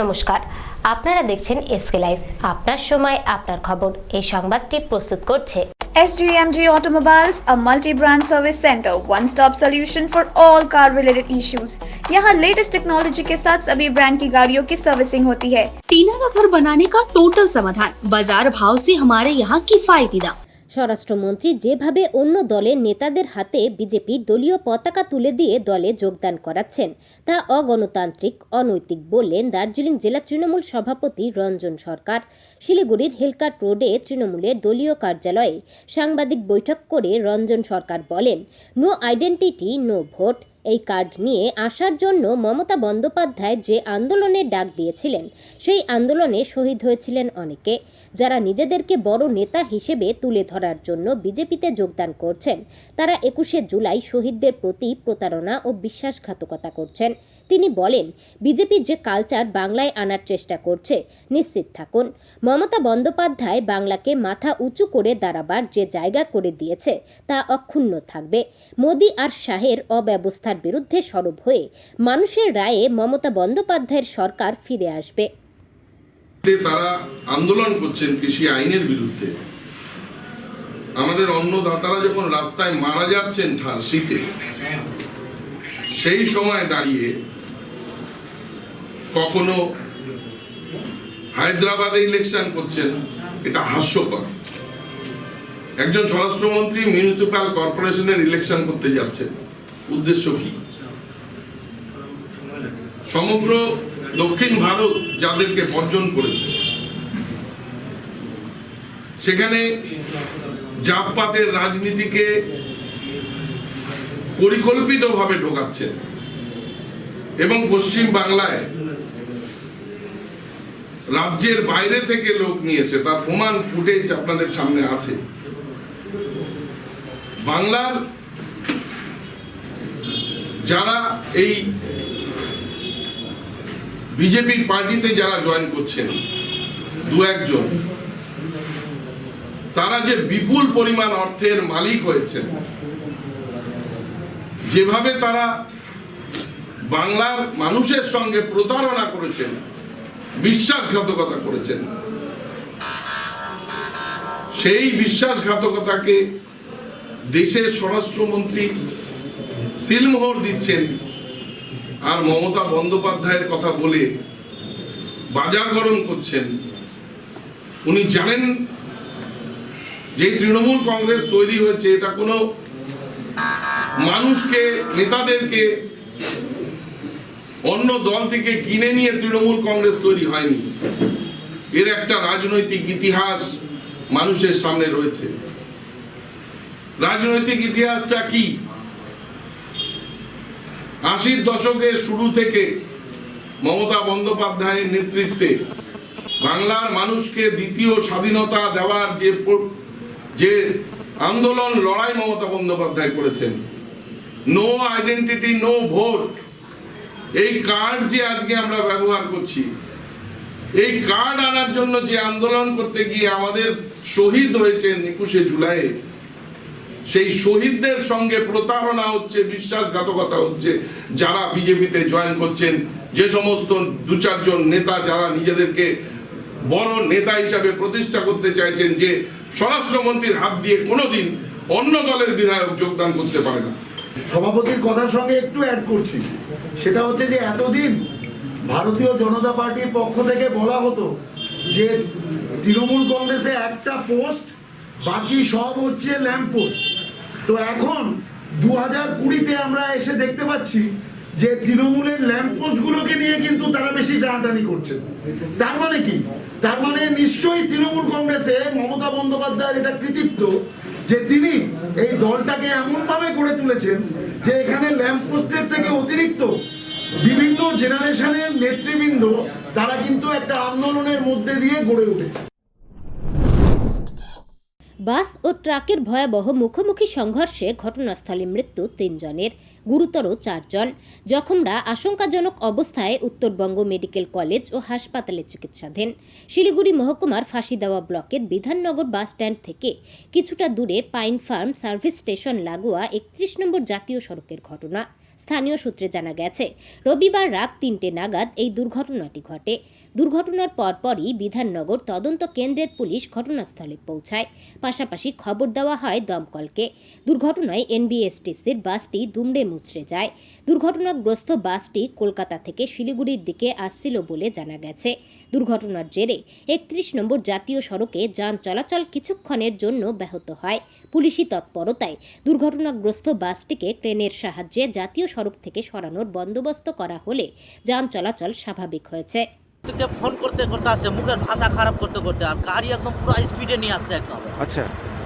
নমস্কার, আপনারা দেখছেন এসকে লাইভ। আপনার সময় আপনার খবর। এই সংবাদটি প্রস্তুত করছে SGMG Automobiles, a multi-brand service center, one-stop solution for all car-related issues. यहाँ लेटेस्ट टेक्नोलॉजी के साथ सभी ब्रांड की गाड़ियों की सर्विसिंग होती है। टीना का घर बनाने का टोटल समाधान, बाजार भाव से हमारे यहाँ किफायती दाम। স্বরাষ্ট্রমন্ত্রী যেভাবে অন্য দলের নেতাদের হাতে বিজেপির দলীয় পতাকা তুলে দিয়ে দলে যোগদান করাচ্ছেন তা অগণতান্ত্রিক, অনৈতিক বললেন দার্জিলিং জেলা তৃণমূল সভাপতি রঞ্জন সরকার। শিলিগুড়ির হিলকাট রোডে তৃণমূলের দলীয় কার্যালয়ে সাংবাদিক বৈঠক করে রঞ্জন সরকার বলেন, নো আইডেন্টিটি নো ভোট। এই কার্ড নিয়ে আসার জন্য মমতা বন্দ্যোপাধ্যায় যে আন্দোলনের ডাক দিয়েছিলেন, সেই আন্দোলনে শহীদ হয়েছিলেন অনেকে। যারা নিজেদেরকে বড় নেতা হিসেবে তুলে ধরার জন্য বিজেপিতে যোগদান করছেন, তারা 21শে জুলাই শহীদদের প্রতি প্রতারণা ও বিশ্বাসঘাতকতা করছেন। তিনি বলেন, বিজেপি যে কালচার বাংলায় আনার চেষ্টা করছে, নিশ্চিত থাকুন মমতা বন্দ্যোপাধ্যায় বাংলাকে মাথা উঁচু করে দাঁড়াবার যে জায়গা করে দিয়েছে তা অক্ষুণ্ণ থাকবে। মোদি আর শাহের অব্যবস্থার বিরুদ্ধে সরব হয়ে মানুষের রায়ে মমতা বন্দ্যোপাধ্যায়ের সরকার ফিরে আসবে। তারা আন্দোলন করছেন কৃষি আইনের বিরুদ্ধে। আমাদের অন্নদাতারা যখন রাস্তায় মারা যাচ্ছেন শীতে, সেই সময় দাঁড়িয়ে কখনো হায়দ্রাবাদে ইলেকশন করছেন, এটা হাস্যকর। একজন স্বরাষ্ট্রমন্ত্রী মিউনিসিপ্যাল কর্পোরেশনের ইলেকশন করতে যাচ্ছেন, উদ্দেশ্য কি? সমগ্র দক্ষিণ ভারত যাদেরকে বর্জন করেছে, সেখানে জাতপাতের রাজনীতিকে পরিকল্পিতভাবে ঢোকাচ্ছেন এবং পশ্চিম বাংলায় রাজ্যের বাইরে থেকে লোক নিয়ে এসে তার প্রমাণ ফুটেজ আপনাদের সামনে আছে। বাংলার যারা এই বিজেপি পার্টিতে যারা জয়েন করছেন, দু একজন, তারা যে বিপুল পরিমাণ অর্থের মালিক হয়েছেন, যেভাবে তারা বাংলার মানুষের সঙ্গে প্রতারণা করেছেন, বিশ্বাসঘাতকতা করেছেন, সেই বিশ্বাসঘাতকতাকে দেশের স্বরাষ্ট্রমন্ত্রী সিলমোহর দিচ্ছেন আর মমতা বন্দ্যোপাধ্যায়ের কথা বলে বাজার গরম করছেন। উনি জানেন যে তৃণমূল কংগ্রেস তৈরি হয়েছে, এটা কোনো মানুষকে, নেতাদেরকে অন্য দল থেকে কিনে নিয়ে তৃণমূল কংগ্রেস তৈরি হয়নি। এর একটা রাজনৈতিক ইতিহাস মানুষের সামনে রয়েছে। রাজনৈতিক ইতিহাসটা কি? 80-র দশকের শুরু থেকে মমতা বন্দ্যোপাধ্যায়ের নেতৃত্বে বাংলার মানুষকে দ্বিতীয় স্বাধীনতা দেওয়ার যে আন্দোলন, লড়াই মমতা বন্দ্যোপাধ্যায় করেছেন। নো আইডেন্টিটি নো ভোট, এই কার্ড যে আজকে আমরা ব্যবহার করছি, এই কার্ড আনার জন্য যে আন্দোলন করতে গিয়ে আমাদের শহীদ হয়েছেন 21শে জুলাই, সেই শহীদদের সঙ্গে প্রতারণা হচ্ছে, বিশ্বাসঘাতকতা হচ্ছে। যারা বিজেপিতে জয়েন করছেন, যে সমস্ত 2-4 নেতা যারা নিজেদেরকে বড় নেতা হিসাবে প্রতিষ্ঠা করতে চাইছেন, যে স্বরাষ্ট্রমন্ত্রীর হাত দিয়ে কোনোদিন অন্য দলের বিধায়ক যোগদান করতে পারে না। সভাপতির কথার সঙ্গে একটু অ্যাড করছি, সেটা হচ্ছে যে এতদিন ভারতীয় জনতা পার্টির পক্ষ থেকে বলা হতো যে তৃণমূল কংগ্রেসে একটা পোস্ট, বাকি সব হচ্ছে ল্যাম্প পোস্ট। তো এখন 2020-তে আমরা এসে দেখতে পাচ্ছি যে তৃণমূলের ল্যাম্প পোস্টগুলোকে নিয়ে কিন্তু তারা বেশি টানাটানি করছে। তার মানে কি? তার মানে নিশ্চয়ই তৃণমূল কংগ্রেসে মমতা বন্দ্যোপাধ্যায়ের এটা কৃতিত্ব যে তিনি এই দলটাকে এমনভাবে গড়ে তুলেছেন যে এখানে ল্যাম্প পোস্টের থেকে অতিরিক্ত বিভিন্ন জেনারেশনের নেতৃবৃন্দ তারা কিন্তু একটা আন্দোলনের মধ্যে দিয়ে গড়ে উঠেছে। বাস ও ট্রাকের ভয়াবহ মুখোমুখি সংঘর্ষে ঘটনাস্থলে মৃত্যু 3 জনের, গুরুতর 4 জন। জখমরা আশঙ্কাজনক অবস্থায় উত্তরবঙ্গ মেডিকেল কলেজ ও হাসপাতালে চিকিৎসাধীন। শিলিগুড়ি মহকুমার ফাঁসিদেওয়া ব্লকের বিধাননগর বাস স্ট্যান্ড থেকে কিছুটা দূরে পাইন ফার্ম সার্ভিস স্টেশন লাগোয়া 31 নম্বর জাতীয় সড়কের ঘটনা। স্থানীয় সূত্রে জানা গেছে, রবিবার রাত ৩টে নাগাদ এই দুর্ঘটনাটি ঘটে। দুর্ঘটনার পরপরই বিধাননগর তদন্ত কেন্দ্রের পুলিশ ঘটনাস্থলে পৌঁছায়। পাশাপাশি খবর দেওয়া হয় দমকলকে। দুর্ঘটনায় এনবিএসটিসির বাসটি দুমড়ে মুচড়ে যায়। দুর্ঘটনাগ্রস্ত বাসটি কলকাতা থেকে শিলিগুড়ির দিকে আসছিল বলে জানা গেছে। দুর্ঘটনার জেরে ৩১ নম্বর জাতীয় সড়কে যান চলাচল কিছুক্ষণের জন্য ব্যাহত হয়। পুলিশি তৎপরতায় দুর্ঘটনাগ্রস্ত বাসটিকে ক্রেনের সাহায্যে জাতীয় সড়ক থেকে সরানোর বন্দোবস্ত করা হলে যান চলাচল স্বাভাবিক হয়েছে। ফোন করতে করতে আসছে, মুখের ভাষা খারাপ করতে করতে, আর গাড়ি একদম পুরো স্পিডে নিয়ে আসছে একদম। আচ্ছা,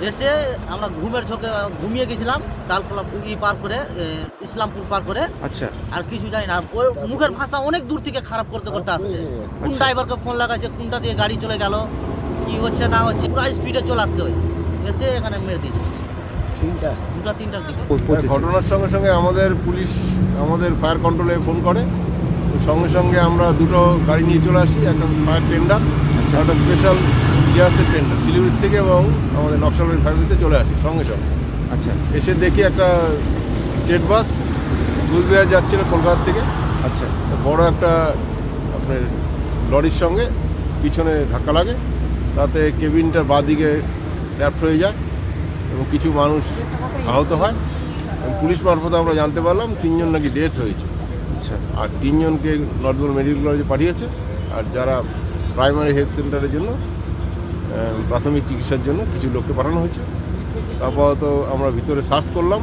এসে আমরা ঘুমের ঝোঁকে ঘুমিয়ে গেছিলাম, তালখোলা পার করে, ইসলামপুর পার করে। আচ্ছা, আর কিছু জানি না, ওই মুখের ভাষা অনেক দূর থেকে খারাপ করতে করতে আসছে। কোন ড্রাইভারকে ফোন লাগাচ্ছে, কোনটা দিয়ে গাড়ি চলে গেল, কি হচ্ছে না হচ্ছে, পুরো স্পিডে চলে আসছে। ওই এসে এখানে মেরে দিয়েছে দুটা তিনটার দিকে। ঘটনার সঙ্গে সঙ্গে আমাদের পুলিশ আমাদের ফায়ার কন্ট্রোলে ফোন করে, তো সঙ্গে সঙ্গে আমরা দুটো গাড়ি নিয়ে চলে আসি, একটা ফায়ার টেন্ডার, একটা স্পেশাল গিয়ার্সের টেন্ডার শিলিগুড়ির থেকে, এবং আমাদের নকশালবাড়ি ফায়ার চলে আসি সঙ্গে সঙ্গে। আচ্ছা, এসে দেখি একটা স্টেট বাস কুচবিহার যাচ্ছিল কলকাতা থেকে। আচ্ছা, বড় একটা আপনার লরির সঙ্গে পিছনে ধাক্কা লাগে, তাতে কেবিনটার বাঁদিকে র্যাপ্ট হয়ে যায় এবং কিছু মানুষ আহত হয়। পুলিশ মারফতে আমরা জানতে পারলাম 3 জন নাকি ডেথ হয়েছে। আচ্ছা, আর 3 জনকে নর্থ বেঙ্গল মেডিকেল কলেজে পাঠিয়েছে, আর যারা প্রাইমারি হেলথ সেন্টারের জন্য প্রাথমিক চিকিৎসার জন্য কিছু লোককে পাঠানো হয়েছে। আপাতত আমরা ভিতরে সার্চ করলাম,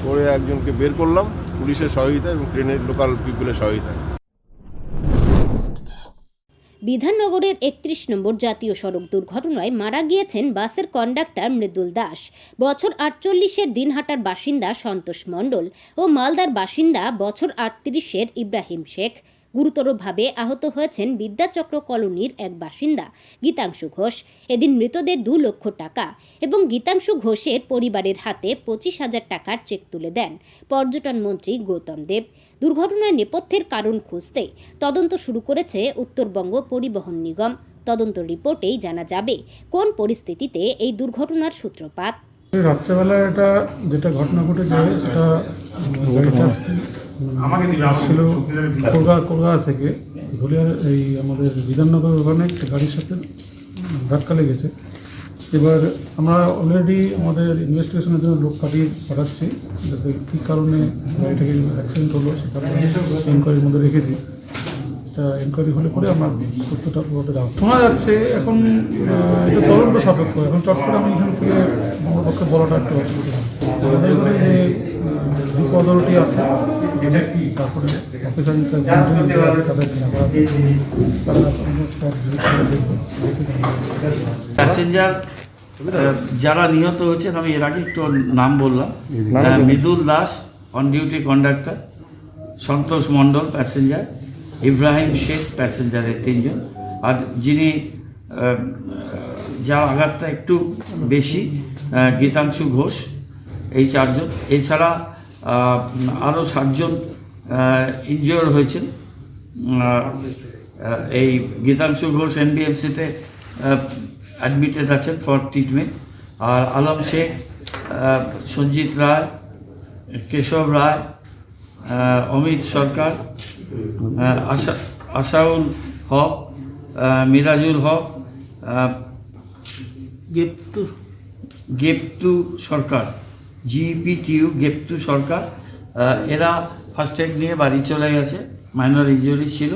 করে একজনকে বের করলাম পুলিশের সহযোগিতা এবং ট্রেনের লোকাল পিপুলের সহযোগিতা। বিধাননগরের ৩১ নম্বর জাতীয় সড়ক দুর্ঘটনায় মারা গিয়েছেন বাসের কন্ডাক্টর মৃদুল দাস, বছর ৪৮-এর দিনহাটার বাসিন্দা সন্তোষ মণ্ডল ও মালদার বাসিন্দা বছর ৩৮-এর ইব্রাহিম শেখ। গুরুতরভাবে আহত হয়েছেন বিদ্যাচক্র কলোনির এক বাসিন্দা গীতাংশু ঘোষ। এদিন মৃতদের ২ লক্ষ টাকা এবং গীতাংশু ঘোষের পরিবারের হাতে ২৫,০০০ টাকার চেক তুলে দেন পর্যটন মন্ত্রী গৌতম দেব। দুর্ঘটনার নেপথ্যের কারণ খুঁজতে তদন্ত শুরু করেছে উত্তরবঙ্গ পরিবহন নিগম। তদন্ত রিপোর্টেই জানা যাবে কোন পরিস্থিতিতে এই দুর্ঘটনার সূত্রপাত। রাত্রেবেলা এটা যেটা ঘটনা ঘটেছে, সেটা আসছিল কলকাতা থেকে ধুলিয়ার এই আমাদের বিধাননগর ওখানে গাড়ির সাথে ধাক্কা লেগেছে। এবার আমরা অলরেডি আমাদের ইনভেস্টিগেশনের জন্য লোক পাঠাচ্ছি, যাতে কী কারণে গাড়িটাকে অ্যাক্সিডেন্ট হলো সেটা এনকোয়ারির মধ্যে রেখেছি। এটা এনকোয়ারি হলে পরে আমরা সত্যটা পুরোটা দেওয়া শোনা যাচ্ছে। এখন এটা তদন্ত সাপেক্ষ, এখন চট করে আমি এখান থেকে আমার পক্ষে বলাটা একটু অসুবিধা। আমাদের এখানে যে ডিপো অথরিটি আছে, তারপরে অফিসার প্যাসেঞ্জার যারা নিহত হয়েছেন, আমি এর আগে একটু নাম বললাম। Mridul Das on duty conductor, Santosh Mondal passenger, Ibrahim Sheikh প্যাসেঞ্জারের 3 জন, আর যিনি যার আঘাতটা একটু বেশি গীতাংশু ঘোষ, এই 4 জন। এছাড়া আরও 7 জন ইনজিওর হয়েছেন। এই গীতাংশু ঘোষ এনবিএমসিতে অ্যাডমিটেড আছেন ফর ট্রিটমেন্ট। আর আলম শেখ, সঞ্জিত রায়, কেশব রায়, অমিত সরকার, আশাউল হক, মিরাজুল হক, গেপ্তু সরকার, জিপিটিউ গেপ্তু সরকার, এরা ফার্স্ট এড নিয়ে বাড়ি চলে গেছে, মাইনর ইনজুরি ছিল।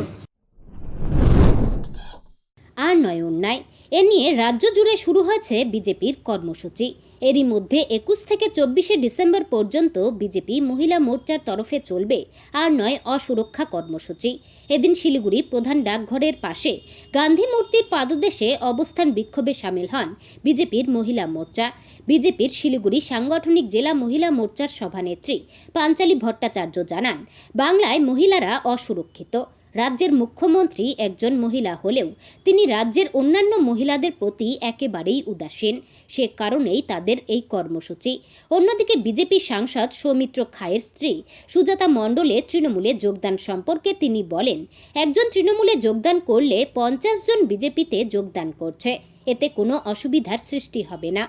আর নয় অন্যায়, এ নিয়ে রাজ্য জুড়ে শুরু হয়েছে বিজেপির কর্মসূচি। এরই মধ্যে ২১ থেকে ২৪শে ডিসেম্বর পর্যন্ত বিজেপি মহিলা মোর্চার তরফে চলবে আর নয় অসুরক্ষা কর্মসূচি। এদিন শিলিগুড়ি প্রধান ডাকঘরের পাশে গান্ধী মূর্তির পাদদেশে অবস্থান বিক্ষোভে সামিল হন বিজেপির মহিলা মোর্চা। বিজেপির শিলিগুড়ি সাংগঠনিক জেলা মহিলা মোর্চার সভানেত্রী পাঞ্চালী ভট্টাচার্য জানান, বাংলায় মহিলারা অসুরক্ষিত। রাজ্যের মুখ্যমন্ত্রী একজন মহিলা হলেও তিনি রাজ্যের অন্যান্য মহিলাদের প্রতি একেবারেই উদাসীন। সে কারণেই তাদের এই কর্মসূচি। অন্যদিকে বিজেপি সাংসদ সৌমিত্র খায়ের স্ত্রী সুজাতা মণ্ডলের তৃণমূলে যোগদান সম্পর্কে তিনি বলেন, একজন তৃণমূলে যোগদান করলে 50 জন বিজেপিতে যোগদান করছে, এতে কোনো অসুবিধার সৃষ্টি হবে না।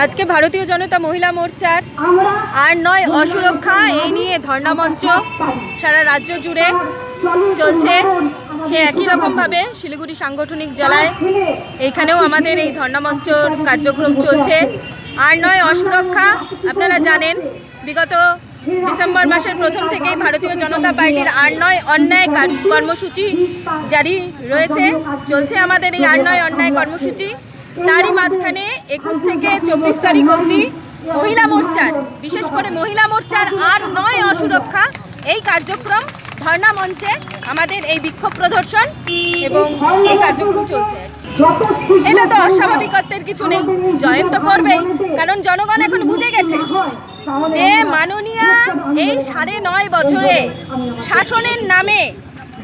আজকে ভারতীয় জনতা মহিলা মোর্চার ৮-৯ অসুরক্ষা এই নিয়ে ধর্ণামঞ্চ সারা রাজ্য জুড়ে চলছে। সে একই রকমভাবে শিলিগুড়ি সাংগঠনিক জেলায় এইখানেও আমাদের এই ধর্ণামঞ্চর কার্যক্রম চলছে। ৮-৯ অসুরক্ষা আপনারা জানেন, বিগত ডিসেম্বর মাসের প্রথম থেকেই ভারতীয় জনতা পার্টির ৮-৯ অন্যায় কর্মসূচি জারি রয়েছে, চলছে আমাদের এই ৮-৯ অন্যায় কর্মসূচি। তারই মাঝখানে ২১ থেকে ২৪ তারিখ অবধি মহিলা মোর্চার, বিশেষ করে মহিলা মোর্চার ৮-৯ অসুরক্ষা এই কার্যক্রম ধর্ণা মঞ্চে আমাদের এই বিক্ষোভ প্রদর্শন এবং এই কার্যক্রম চলছে। এটা তো অস্বাভাবিকত্বের কিছু নেই, জয়ন্ত করবেই, কারণ জনগণ এখন বুঝে গেছে যে মাননীয়া এই ৯.৫ বছরে শাসনের নামে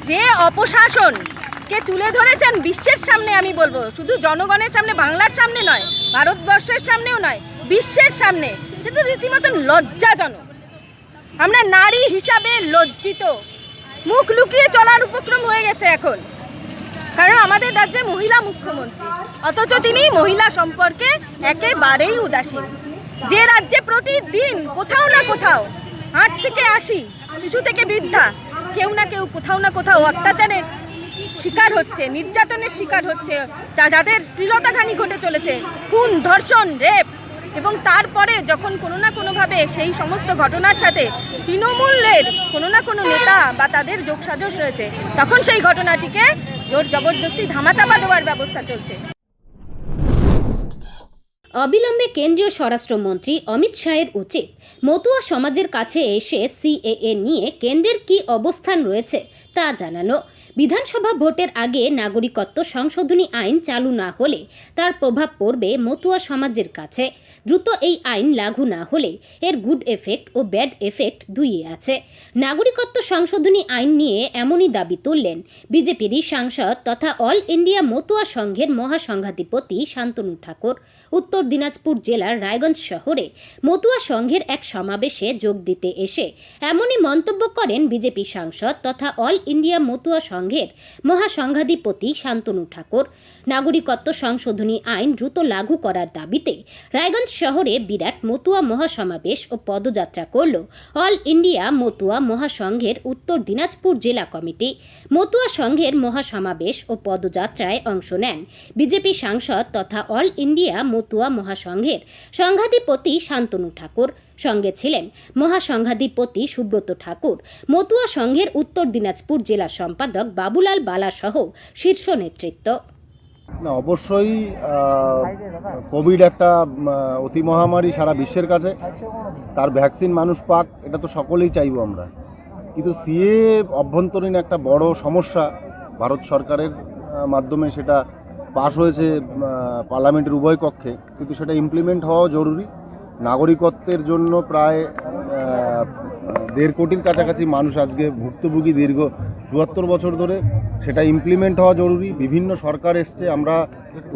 যে অপশাসন কে তুলে ধরেছেন বিশ্বের সামনে, আমি বলবো শুধু জনগণের সামনে, বাংলার সামনে নয়, ভারতবর্ষের সামনেও নয়, বিশ্বের সামনে, সেটা রীতিমতন লজ্জাজনক। আমরা নারী হিসাবে লজ্জিত, মুখ লুকিয়ে চলার উপক্রম হয়ে গেছে এখন, কারণ আমাদের রাজ্যে মহিলা মুখ্যমন্ত্রী, অথচ তিনি মহিলা সম্পর্কে একেবারেই উদাসীন। যে রাজ্যে প্রতিদিন কোথাও না কোথাও ৮ থেকে ৮০ শিশু থেকে বৃদ্ধা কেউ না কেউ কোথাও না কোথাও অত্যাচারের শিকার হচ্ছে, নির্যাতনের শিকার হচ্ছে, যাদের শ্লীলতাহানি ঘটে চলেছে, খুন, ধর্ষণ, রেপ, এবং তারপরে যখন কোনো না কোনোভাবে সেই সমস্ত ঘটনার সাথে তৃণমূলের কোনো না কোনো নেতা বা তাদের যোগসাজশ রয়েছে, তখন সেই ঘটনাটিকে জোর জবরদস্তি ধামাচাপা দেওয়ার ব্যবস্থা চলছে। অবিলম্বে কেন্দ্রীয় স্বরাষ্ট্রমন্ত্রী অমিত শাহের উচিত মতুয়া সমাজের কাছে এসে সিএএ নিয়ে কেন্দ্রের কী অবস্থান রয়েছে তা জানানো। বিধানসভা ভোটের আগে নাগরিকত্ব সংশোধনী আইন চালু না হলে তার প্রভাব পড়বে মতুয়া সমাজের কাছে। দ্রুত এই আইন লাগু না হলে এর গুড এফেক্ট ও ব্যাড এফেক্ট দুইই আছে। নাগরিকত্ব সংশোধনী আইন নিয়ে এমনই দাবি তুললেন বিজেপিরই সাংসদ তথা অল ইন্ডিয়া মতুয়া সংঘের মহাসংঘাধিপতি শান্তনু ঠাকুর। উত্তর দিনাজপুর জেলার রায়গঞ্জ শহরে মতুয়া সংঘের এক সমাবেশে যোগ দিতে এসে এমনই মন্তব্য করেন বিজেপি সাংসদ তথা অল ইন্ডিয়া মতুয়া সংঘের মহাসংঘাধিপতি শান্তনু ঠাকুর। নাগরিকত্ব সংশোধনী আইন দ্রুত লাগু করার দাবিতে রায়গঞ্জ শহরে বিরাট মতুয়া মহাসমাবেশ ও পদযাত্রা করল অল ইন্ডিয়া মতুয়া মহাসংঘের উত্তর দিনাজপুর জেলা কমিটি। মতুয়া সংঘের মহাসমাবেশ ও পদযাত্রায় অংশ নেন বিজেপি সাংসদ তথা অল ইন্ডিয়া মতুয়া মহাসংঘের সংঘাধিপতি শান্তনু ঠাকুর। সঙ্গে ছিলেন মহাসংঘাধিপতি সুব্রত ঠাকুর, মতুয়া সংঘের উত্তর দিনাজপুর জেলা সম্পাদক বাবুলাল বালা সহ শীর্ষ নেতৃত্ব। না, অবশ্যই কোভিড একটা অতি মহামারী সারা বিশ্বের কাছে, তার ভ্যাকসিন মানুষ পাক, এটা তো সকলেই চাইব আমরা, কিন্তু সিএ অভ্যন্তরীণ একটা বড় সমস্যা। ভারত সরকারের মাধ্যমে সেটা পাশ হয়েছে পার্লামেন্টের উভয় কক্ষে, কিন্তু সেটা ইমপ্লিমেন্ট হওয়া জরুরি। নাগরিকত্বের জন্য প্রায় ১.৫ কোটির কাছাকাছি মানুষ আজকে ভুক্তভোগী দীর্ঘ ৭৪ বছর ধরে, সেটা ইমপ্লিমেন্ট হওয়া জরুরি। বিভিন্ন সরকার এসছে, আমরা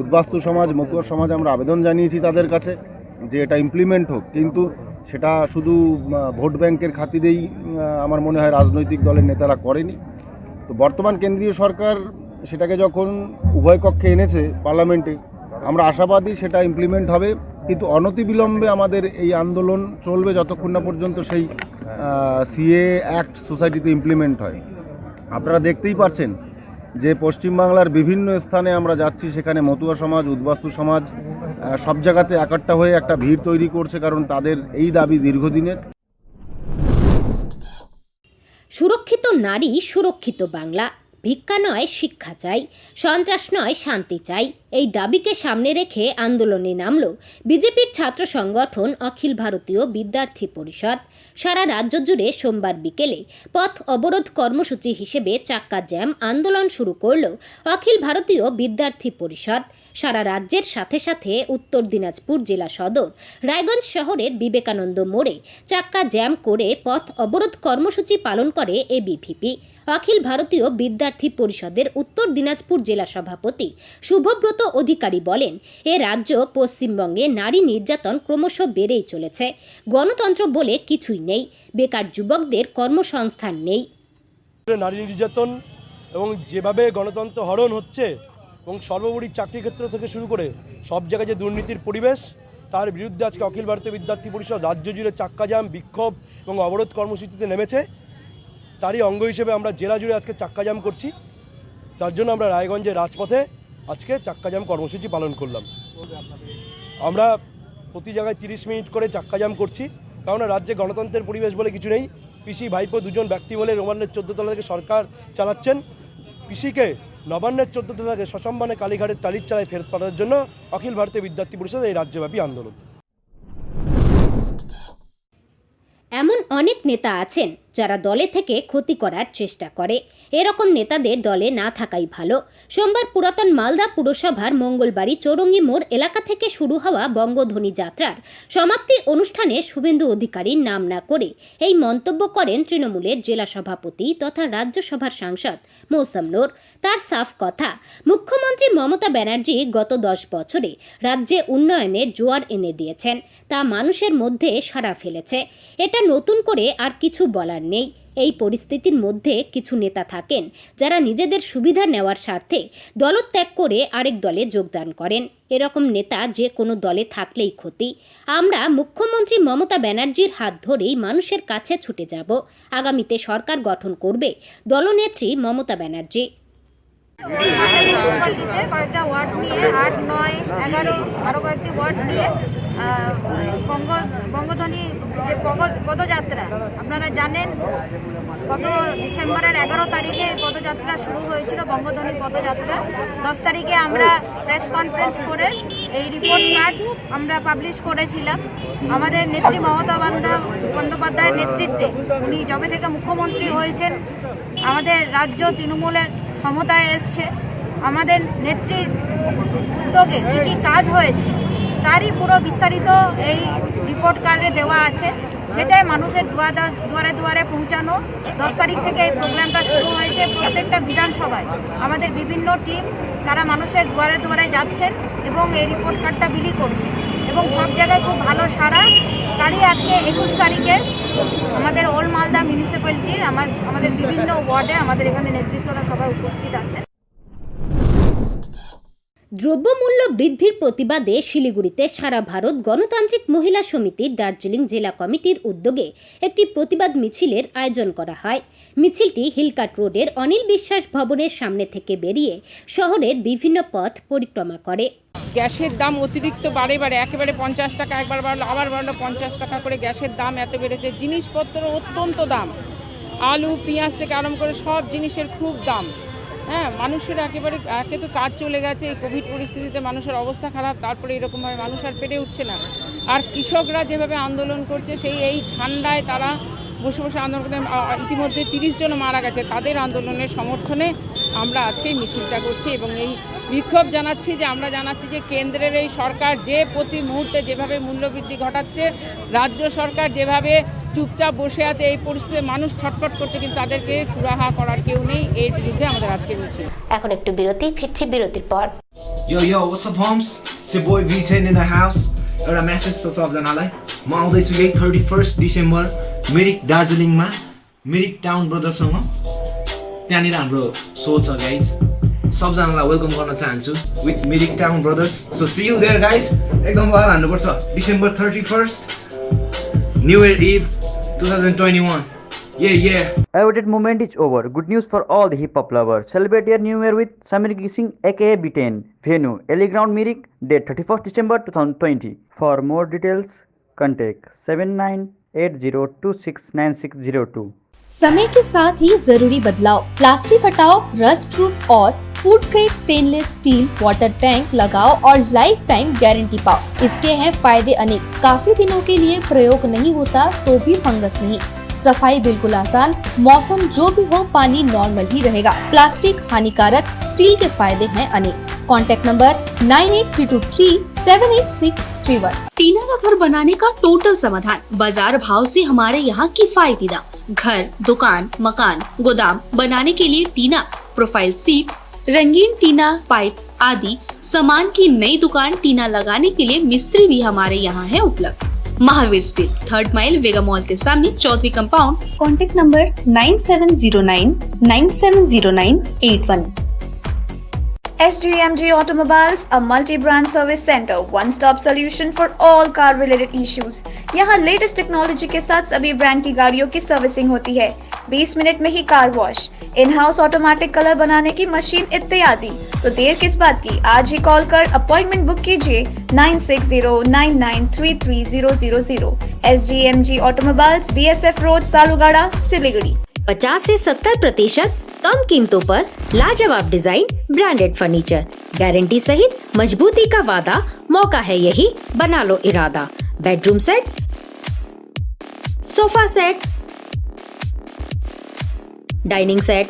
উদ্বাস্তু সমাজ, মতুয়া সমাজ আমরা আবেদন জানিয়েছি তাদের কাছে যে এটা ইমপ্লিমেন্ট হোক, কিন্তু সেটা শুধু ভোট ব্যাংকের খাতিরেই আমার মনে হয় রাজনৈতিক দলের নেতারা করেনি। তো বর্তমান কেন্দ্রীয় সরকার সেটাকে যখন উভয় কক্ষে এনেছে পার্লামেন্টে, আমরা আশাবাদী সেটা ইমপ্লিমেন্ট হবে, কিন্তু অনতিবিলম্বে আমাদের এই আন্দোলন চলবে যতক্ষণ না পর্যন্ত সেই সিএ অ্যাক্ট সোসাইটিতে ইমপ্লিমেন্ট হয়। আপনারা দেখতেই পাচ্ছেন যে পশ্চিমবাংলার বিভিন্ন স্থানে আমরা যাচ্ছি, সেখানে মতুয়া সমাজ, উদ্বাস্তু সমাজ সব জায়গাতে একাট্টা হয়ে একটা ভিড় তৈরি করছে, কারণ তাদের এই দাবি দীর্ঘদিনের। সুরক্ষিত নারী, সুরক্ষিত বাংলা। ভিক্ষা নয় শিক্ষা চাই, সন্ত্রাস নয় শান্তি চাই, এই দাবিকে সামনে রেখে আন্দোলনে নামল বিজেপির ছাত্র সংগঠন অখিল ভারতীয় বিদ্যার্থী পরিষদ। সারা রাজ্য জুড়ে সোমবার বিকেলে পথ অবরোধ কর্মসূচি হিসেবে চাক্কা জ্যাম আন্দোলন শুরু করল অখিল ভারতীয় বিদ্যার্থী পরিষদ। সারা রাজ্যের সাথে সাথে উত্তর দিনাজপুর জেলা সদর রায়গঞ্জ শহরের বিবেকানন্দ মোড়ে চাক্কা জ্যাম করে পথ অবরোধ কর্মসূচি পালন করে এবিভিপি। অখিল ভারতীয় বিদ্যার্থী পরিষদের উত্তর দিনাজপুর জেলা সভাপতি শুভব্রত অধিকারী বলেন, এ রাজ্য পশ্চিমবঙ্গে নারী নির্যাতন ক্রমশ বেড়েই চলেছে। গণতন্ত্র বলে কিছুই নেই, বেকার যুবকদের কর্মসংস্থান নেই। নারী নির্যাতন এবং যেভাবে গণতন্ত্র হরণ হচ্ছে এবং সর্বোপরি চাকরি ক্ষেত্র থেকে শুরু করে সব জায়গায় যে দুর্নীতির পরিবেশ, তার বিরুদ্ধে আজকে অখিল ভারতীয় বিদ্যার্থী পরিষদ রাজ্য জুড়ে চাক্কাজাম, বিক্ষোভ এবং অবরোধ কর্মসূচিতে নেমেছে। তারই অঙ্গ হিসেবে আমরা জেলা জুড়ে আজকে চাক্কাজাম করছি। তার জন্য আমরা রায়গঞ্জের রাজপথে আজকে চাক্কাজাম কর্মসূচি পালন করলাম। আমরা প্রতি জায়গায় 30 মিনিট করে চাক্কাজাম করছি, কারণ রাজ্যে গণতন্ত্রের পরিবেশ বলে কিছু নেই। পিসি ভাইপো দুজন ব্যক্তি বলে নবান্নের 14 তলা থেকে সরকার চালাচ্ছেন। পিসিকে নবান্নের 14 তলা থেকে সসম্মানে কালীঘাটের টালির চালায় ফেরত পাঠানোর জন্য অখিল ভারতীয় বিদ্যার্থী পরিষদ এই রাজ্যব্যাপী আন্দোলন। এমন অনেক নেতা আছেন যারা দলে থেকে ক্ষতি করার চেষ্টা করে। এরকম নেতাদের দলে না থাকাই ভালো। সোমবার পুরাতন মালদা পুরসভার মঙ্গলবাড়ি চৌরঙ্গি মোড় এলাকা থেকে শুরু হওয়া বঙ্গধ্বনি যাত্রার সমাপ্তি অনুষ্ঠানে শুভেন্দু অধিকারীর নাম না করে এই মন্তব্য করেন তৃণমূলের জেলা সভাপতি তথা রাজ্যসভার সাংসদ মৌসম নূর। তার সাফ কথা, মুখ্যমন্ত্রী মমতা ব্যানার্জি গত 10 বছরে রাজ্যে উন্নয়নের জোয়ার এনে দিয়েছেন, তা মানুষের মধ্যে সাড়া ফেলেছে। এটা নতুন করে আর কিছু বলার নেই। এই পরিস্থিতির মধ্যে কিছু নেতা থাকেন যারা নিজেদের সুবিধা নেওয়ার স্বার্থে দলত্যাগ করে আরেক দলে যোগদান করেন। এরকম নেতা যে কোনো দলে থাকলেই ক্ষতি। আমরা মুখ্যমন্ত্রী মমতা ব্যানার্জির হাত ধরেই মানুষের কাছে ছুটে যাব। আগামীতে সরকার গঠন করবে দলনেত্রী মমতা ব্যানার্জি। কয়েকটা ওয়ার্ড নিয়ে 8, 9, 11 আরও কয়েকটি ওয়ার্ড নিয়ে বঙ্গধ্বনি যে পদযাত্রা, আপনারা জানেন গত ডিসেম্বরের 11 তারিখে পদযাত্রা শুরু হয়েছিল, বঙ্গধ্বনি পদযাত্রা। 10 তারিখে আমরা প্রেস কনফারেন্স করে এই রিপোর্ট কার্ড আমরা পাবলিশ করেছিলাম। আমাদের নেত্রী মমতা বন্দ্যোপাধ্যায়ের নেতৃত্বে, উনি যবে থেকে মুখ্যমন্ত্রী হয়েছেন, আমাদের রাজ্য তৃণমূলের ক্ষমতায় এসছে, আমাদের নেত্রীর উদ্যোগে কী কী কাজ হয়েছে তারই পুরো বিস্তারিত এই রিপোর্ট কার্ডে দেওয়া আছে। সেটাই মানুষের দুয়ারে দুয়ারে পৌঁছানো। 10 তারিখ থেকে এই প্রোগ্রামটা শুরু হয়েছে। প্রত্যেকটা বিধানসভায় আমাদের বিভিন্ন টিম তারা মানুষের দুয়ারে দুয়ারে যাচ্ছেন এবং এই রিপোর্ট কার্ডটা বিলি করছে এবং সব জায়গায় খুব ভালো সাড়া। তারই আজকে 21 তারিখে আমাদের ওল্ড মালদা মিউনিসিপ্যালিটির আমাদের বিভিন্ন ওয়ার্ডে আমাদের এখানে নেতৃত্বরা সবাই উপস্থিত আছেন। দ্রব্যমূল্য বৃদ্ধির প্রতিবাদে শিলিগুড়িতে সারা ভারত গণতান্ত্রিক মহিলা সমিতির দার্জিলিং জেলা কমিটির উদ্যোগে একটি প্রতিবাদ মিছিলের আয়োজন করা হয়। মিছিলটি হিলকাট রোডের অনিল বিশ্বাস ভবনের সামনে থেকে বেরিয়ে শহরের বিভিন্ন পথ পরিক্রমা করে। গ্যাসের দাম অতিরিক্ত বারে একেবারে 50 টাকা, একবার বাড়লো আবার বাড়লো 50 টাকা করে গ্যাসের দাম এত বেড়েছে। জিনিসপত্র অত্যন্ত দাম, আলু পেঁয়াজ থেকে আরম্ভ করে সব জিনিসের খুব দাম। হ্যাঁ, মানুষের একেবারে একে তো কাজ চলে গেছে, এই কোভিড পরিস্থিতিতে মানুষের অবস্থা খারাপ, তারপরে এরকমভাবে মানুষ আর পেরে উঠছে না। আর কৃষকরা যেভাবে আন্দোলন করছে, এই ঠান্ডায় তারা বসে বসে আন্দোলন করতে, ইতিমধ্যে 30 জন মারা গেছে। তাদের আন্দোলনের সমর্থনে আমরা আজকে এই মিছিলটা করছি এবং এই বিক্ষোভ জানাচ্ছি যে আমরা জানাচ্ছি যে কেন্দ্রের এই সরকার যে প্রতি মুহূর্তে যেভাবে মূল্যবৃদ্ধি ঘটাচ্ছে, রাজ্য সরকার যেভাবে চুপচাপ বসে আছে, এই পরিস্থিতিতে মানুষ ছটফট করছে, কিন্তু তাদেরকে সুরাহা করার কেউ নেই। এর বিরুদ্ধে আমাদের আজকে মিছিল। এখন একটু বিরতি, ফিরছি বিরতির পর। Yo, what's up, homes? It's your boy V10 in the house. एउटा मेसेज छ सबजनालाई, म आउँदैछु यही 31 डिसेम्बर मिरिक दार्जिलिङमा मिरिक टाउन ब्रदर्ससँग। त्यहाँनिर हाम्रो सो छ गाइज, सबजनालाई वेलकम गर्न चाहन्छु with Mirik town brothers. So see you there guys. एकदम वाल हान्नुपर्छ। December 31 new year eve 2021। Yeah. Awaited moment is over. Good news for all the hip hop lovers. Celebrate your new year with Samir Gising aka B10. Venue Ellie Ground Mirik. Date 31st December 2020. For more details, contact 7980269602. समय के साथ ही जरूरी बदलाव। Plastic हटाओ, rust proof और food grade stainless still water tank लगाओ और life time guarantee पाओ। इसके हैं फायदे अनेक। काफी दिनों के लिए प्रयोग नहीं होता तो भी फंगस नहीं। सफाई बिल्कुल आसान, मौसम जो भी हो पानी नॉर्मल ही रहेगा। प्लास्टिक हानिकारक, स्टील के फायदे हैं अनेक। Contact number 9832378631। टीना का घर बनाने का टोटल समाधान। बाजार भाव से हमारे यहाँ किफायती दाम। घर, दुकान, मकान, गोदाम बनाने के लिए टीना, प्रोफाइल सीट, रंगीन टीना, पाइप आदि सामान की नई दुकान टीना लगाने के लिए मिस्त्री भी हमारे यहाँ है उपलब्ध। Mahavir steel, 3rd mile Vega mall के सामने, Chaudhary compound. Contact number 9709970981। SGMG Automobiles, a multi-brand service center, one-stop solution for all car-related issues. यहाँ लेटेस्ट टेक्नोलॉजी के साथ सभी ब्रांड की गाड़ियों की सर्विसिंग होती है। 20 मिनट में ही car wash, in house automatic colour बनाने की मशीन इत्यादि। तो देर किस बात की, आज ही कॉल कर अपॉइंटमेंट बुक कीजिए 9609933000। SGMG Automobiles, BSF road, Salugara, Siliguri. 50 से 70% कम कीमतों पर लाजवाब डिजाइन, ब्रांडेड फर्नीचर, गारंटी सहित मजबूती का वादा। मौका है यही, बना लो इरादा। Bedroom set, sofa set, dining set,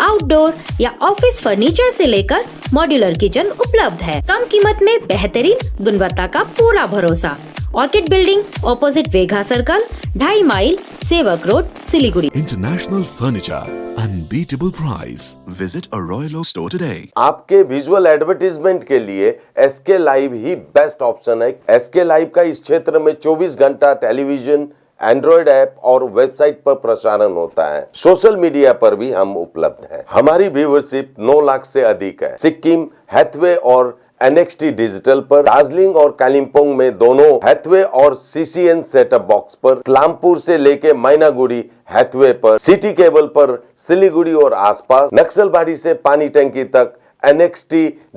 outdoor या ऑफिस फर्नीचर से लेकर मॉड्यूलर किचन उपलब्ध है। कम कीमत में बेहतरीन गुणवत्ता का पूरा भरोसा। Orchid building, opposite Vega circle, 2.5 mile, Sevoke road, Siliguri. International Furniture, unbeatable price. Visit a Royal Oak store today. आपके विजुअल एडवर्टीजमेंट के लिए SK लाइव ही बेस्ट ऑप्शन है। SK लाइव का इस क्षेत्र में 24 घंटा टेलीविजन, एंड्रॉइड ऐप और वेबसाइट पर प्रसारण होता है। सोशल मीडिया पर भी हम उपलब्ध हैं। हमारी व्यूवरशिप 9 लाख से अधिक है। सिक्किम, हैथवे और NXT डिजिटल पर, दार्जिलिंग और कालिम्पोंग में दोनों हैथवे और CCN सेटअप बॉक्स पर, क्लामपुर से लेके मैनागुड़ी हैथवे पर, सिटी केबल पर सिलीगुड़ी और आसपास, नक्सलबाड़ी से पानी टंकी तक NXT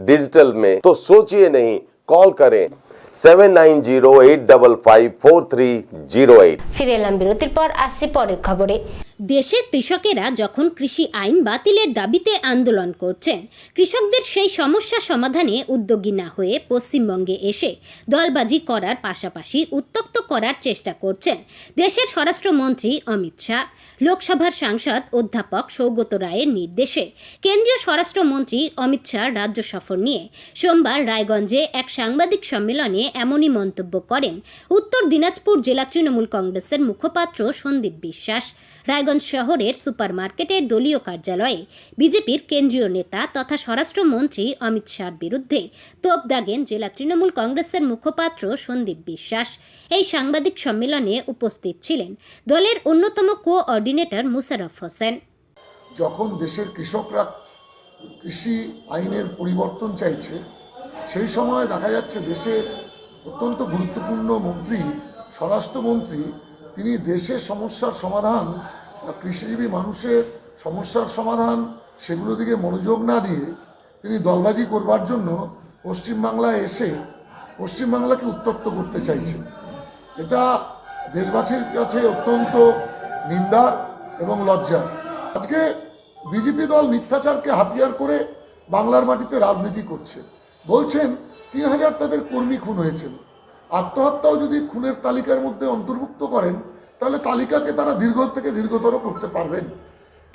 डिजिटल में। तो सोचिए नहीं, कॉल करें 7908554308। ফিরে এলাম বিরতির পর, আসছি পরের খবরে। দেশের কৃষকেরা যখন কৃষি আইন বাতিলের দাবিতে আন্দোলন করছেন, কৃষকদের সেই সমস্যা সমাধানে উদ্যোগী না হয়ে পশ্চিমবঙ্গে এসে দলবাজি করার পাশাপাশি উত্তক্ত করার চেষ্টা করছেন দেশের স্বরাষ্ট্রমন্ত্রী অমিত শাহ। লোকসভার সাংসদ অধ্যাপক সৌগত রায়ের নির্দেশে কেন্দ্রীয় স্বরাষ্ট্রমন্ত্রী অমিত শাহ রাজ্য সফর নিয়ে সোমবার রায়গঞ্জে এক সাংবাদিক সম্মেলনে এমনই মন্তব্য করেন উত্তর দিনাজপুর জেলা তৃণমূল কংগ্রেসের মুখপাত্র সন্দীপ বিশ্বাস। রায়গঞ্জ শহরের সুপারমার্কেটের দলীয় কার্যালয়ে বিজেপির কেন্দ্রীয় নেতা তথা স্বরাষ্ট্রমন্ত্রী অমিত শাহর বিরুদ্ধে তোপ দাগেন জেলা তৃণমূল কংগ্রেসের মুখপাত্র সন্দীপ বিশ্বাস। এই সাংবাদিক সম্মেলনে উপস্থিত ছিলেন দলের অন্যতম কোঅর্ডিনেটর মুশারফ হোসেন। যখন দেশের কৃষকরা কৃষি আইনের পরিবর্তন চাইছে, সেই সময় দেখা যাচ্ছে দেশের অত্যন্ত গুরুত্বপূর্ণ মন্ত্রী, স্বরাষ্ট্রমন্ত্রী, তিনি দেশের সমস্যার সমাধান, কৃষিজীবী মানুষের সমস্যার সমাধান, সেগুলো দিকে মনোযোগ না দিয়ে তিনি দলবাজি করবার জন্য পশ্চিমবাংলায় এসে পশ্চিমবাংলাকে উত্তপ্ত করতে চাইছেন। এটা দেশবাসীর কাছে অত্যন্ত নিন্দার এবং লজ্জার। আজকে বিজেপি দল মিথ্যাচারকে হাতিয়ার করে বাংলার মাটিতে রাজনীতি করছে। বলছেন 3000 তাদের কর্মী খুন হয়েছেন। আত্মহত্যাও যদি খুনের তালিকার মধ্যে অন্তর্ভুক্ত করেন, তাহলে তালিকাকে তারা দীর্ঘ থেকে দীর্ঘতর করতে পারবেন।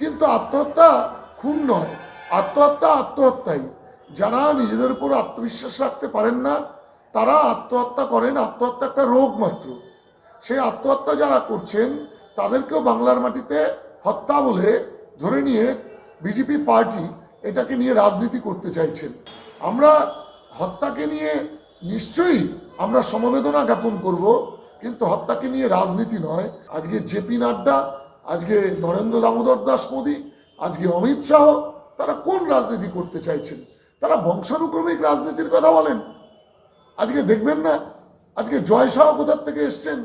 কিন্তু আত্মহত্যা খুন নয়, আত্মহত্যা আত্মহত্যাই। যারা নিজেদের উপর আত্মবিশ্বাস রাখতে পারেন না, তারা আত্মহত্যা করেন। আত্মহত্যা একটা রোগ মাত্র। সেই আত্মহত্যা যারা করছেন, তাদেরকেও বাংলার মাটিতে হত্যা বলে ধরে নিয়ে বিজেপি পার্টি এটাকে নিয়ে রাজনীতি করতে চাইছেন। আমরা হত্যাকে নিয়ে নিশ্চয়ই আমরা সমবেদনা জ্ঞাপন করব, কিন্তু হত্যাকে নিয়ে রাজনীতি নয়। আজকে জেপি নাড্ডা, আজকে নরেন্দ্র দামোদর দাস মোদী, আজকে অমিত শাহ, তারা কোন রাজনীতি করতে চাইছেন? তারা বংশানুক্রমিক রাজনীতির কথা বলেন। আজকে দেখবেন না, আজকে জয় শাহ কোথা থেকে এসছেন,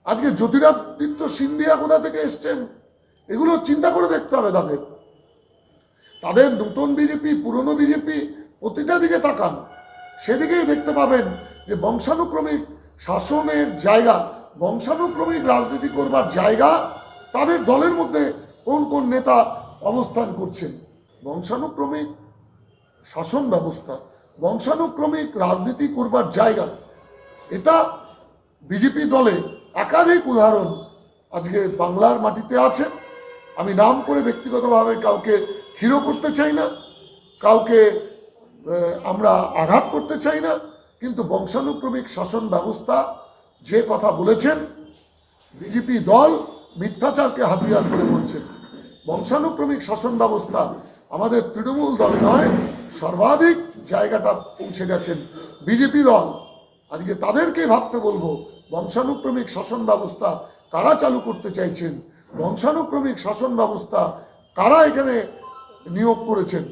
আজকে জ্যোতিরাদিত্য সিন্ধিয়া কোথা থেকে এসছেন, এগুলো চিন্তা করে দেখতে হবে তাদের। তাদের নতুন বিজেপি, পুরনো বিজেপি, প্রতিটা দিকে তাকান, সেদিকেই দেখতে পাবেন যে বংশানুক্রমিক শাসনের জায়গা, বংশানুক্রমিক রাজনীতি করবার জায়গা তাদের দলের মধ্যে কোন কোন নেতা অবস্থান করছেন। বংশানুক্রমিক শাসন ব্যবস্থা, বংশানুক্রমিক রাজনীতি করবার জায়গা, এটা বিজেপি দলে একাধিক উদাহরণ আজকে বাংলার মাটিতে আছে। আমি নাম করে ব্যক্তিগতভাবে কাউকে হিরো করতে চাই না, কাউকে আমরা আঘাত করতে চাই না, কিন্তু বংশানুক্রমিক শাসন ব্যবস্থা যে কথা বলেছেন, বিজেপি দল মিথ্যাচারকে হাতিয়ার করে বলছেন। বংশানুক্রমিক শাসন ব্যবস্থা আমাদের তৃণমূল দল নয়, সর্বাধিক জায়গাটা পৌঁছে গেছেন বিজেপি দল। আজকে তাদেরকে ভাবতে বলবো, বংশানুক্রমিক শাসন ব্যবস্থা কারা চালু করতে চাইছেন, বংশানুক্রমিক শাসন ব্যবস্থা কারা এখানে নিয়োগ করেছেন,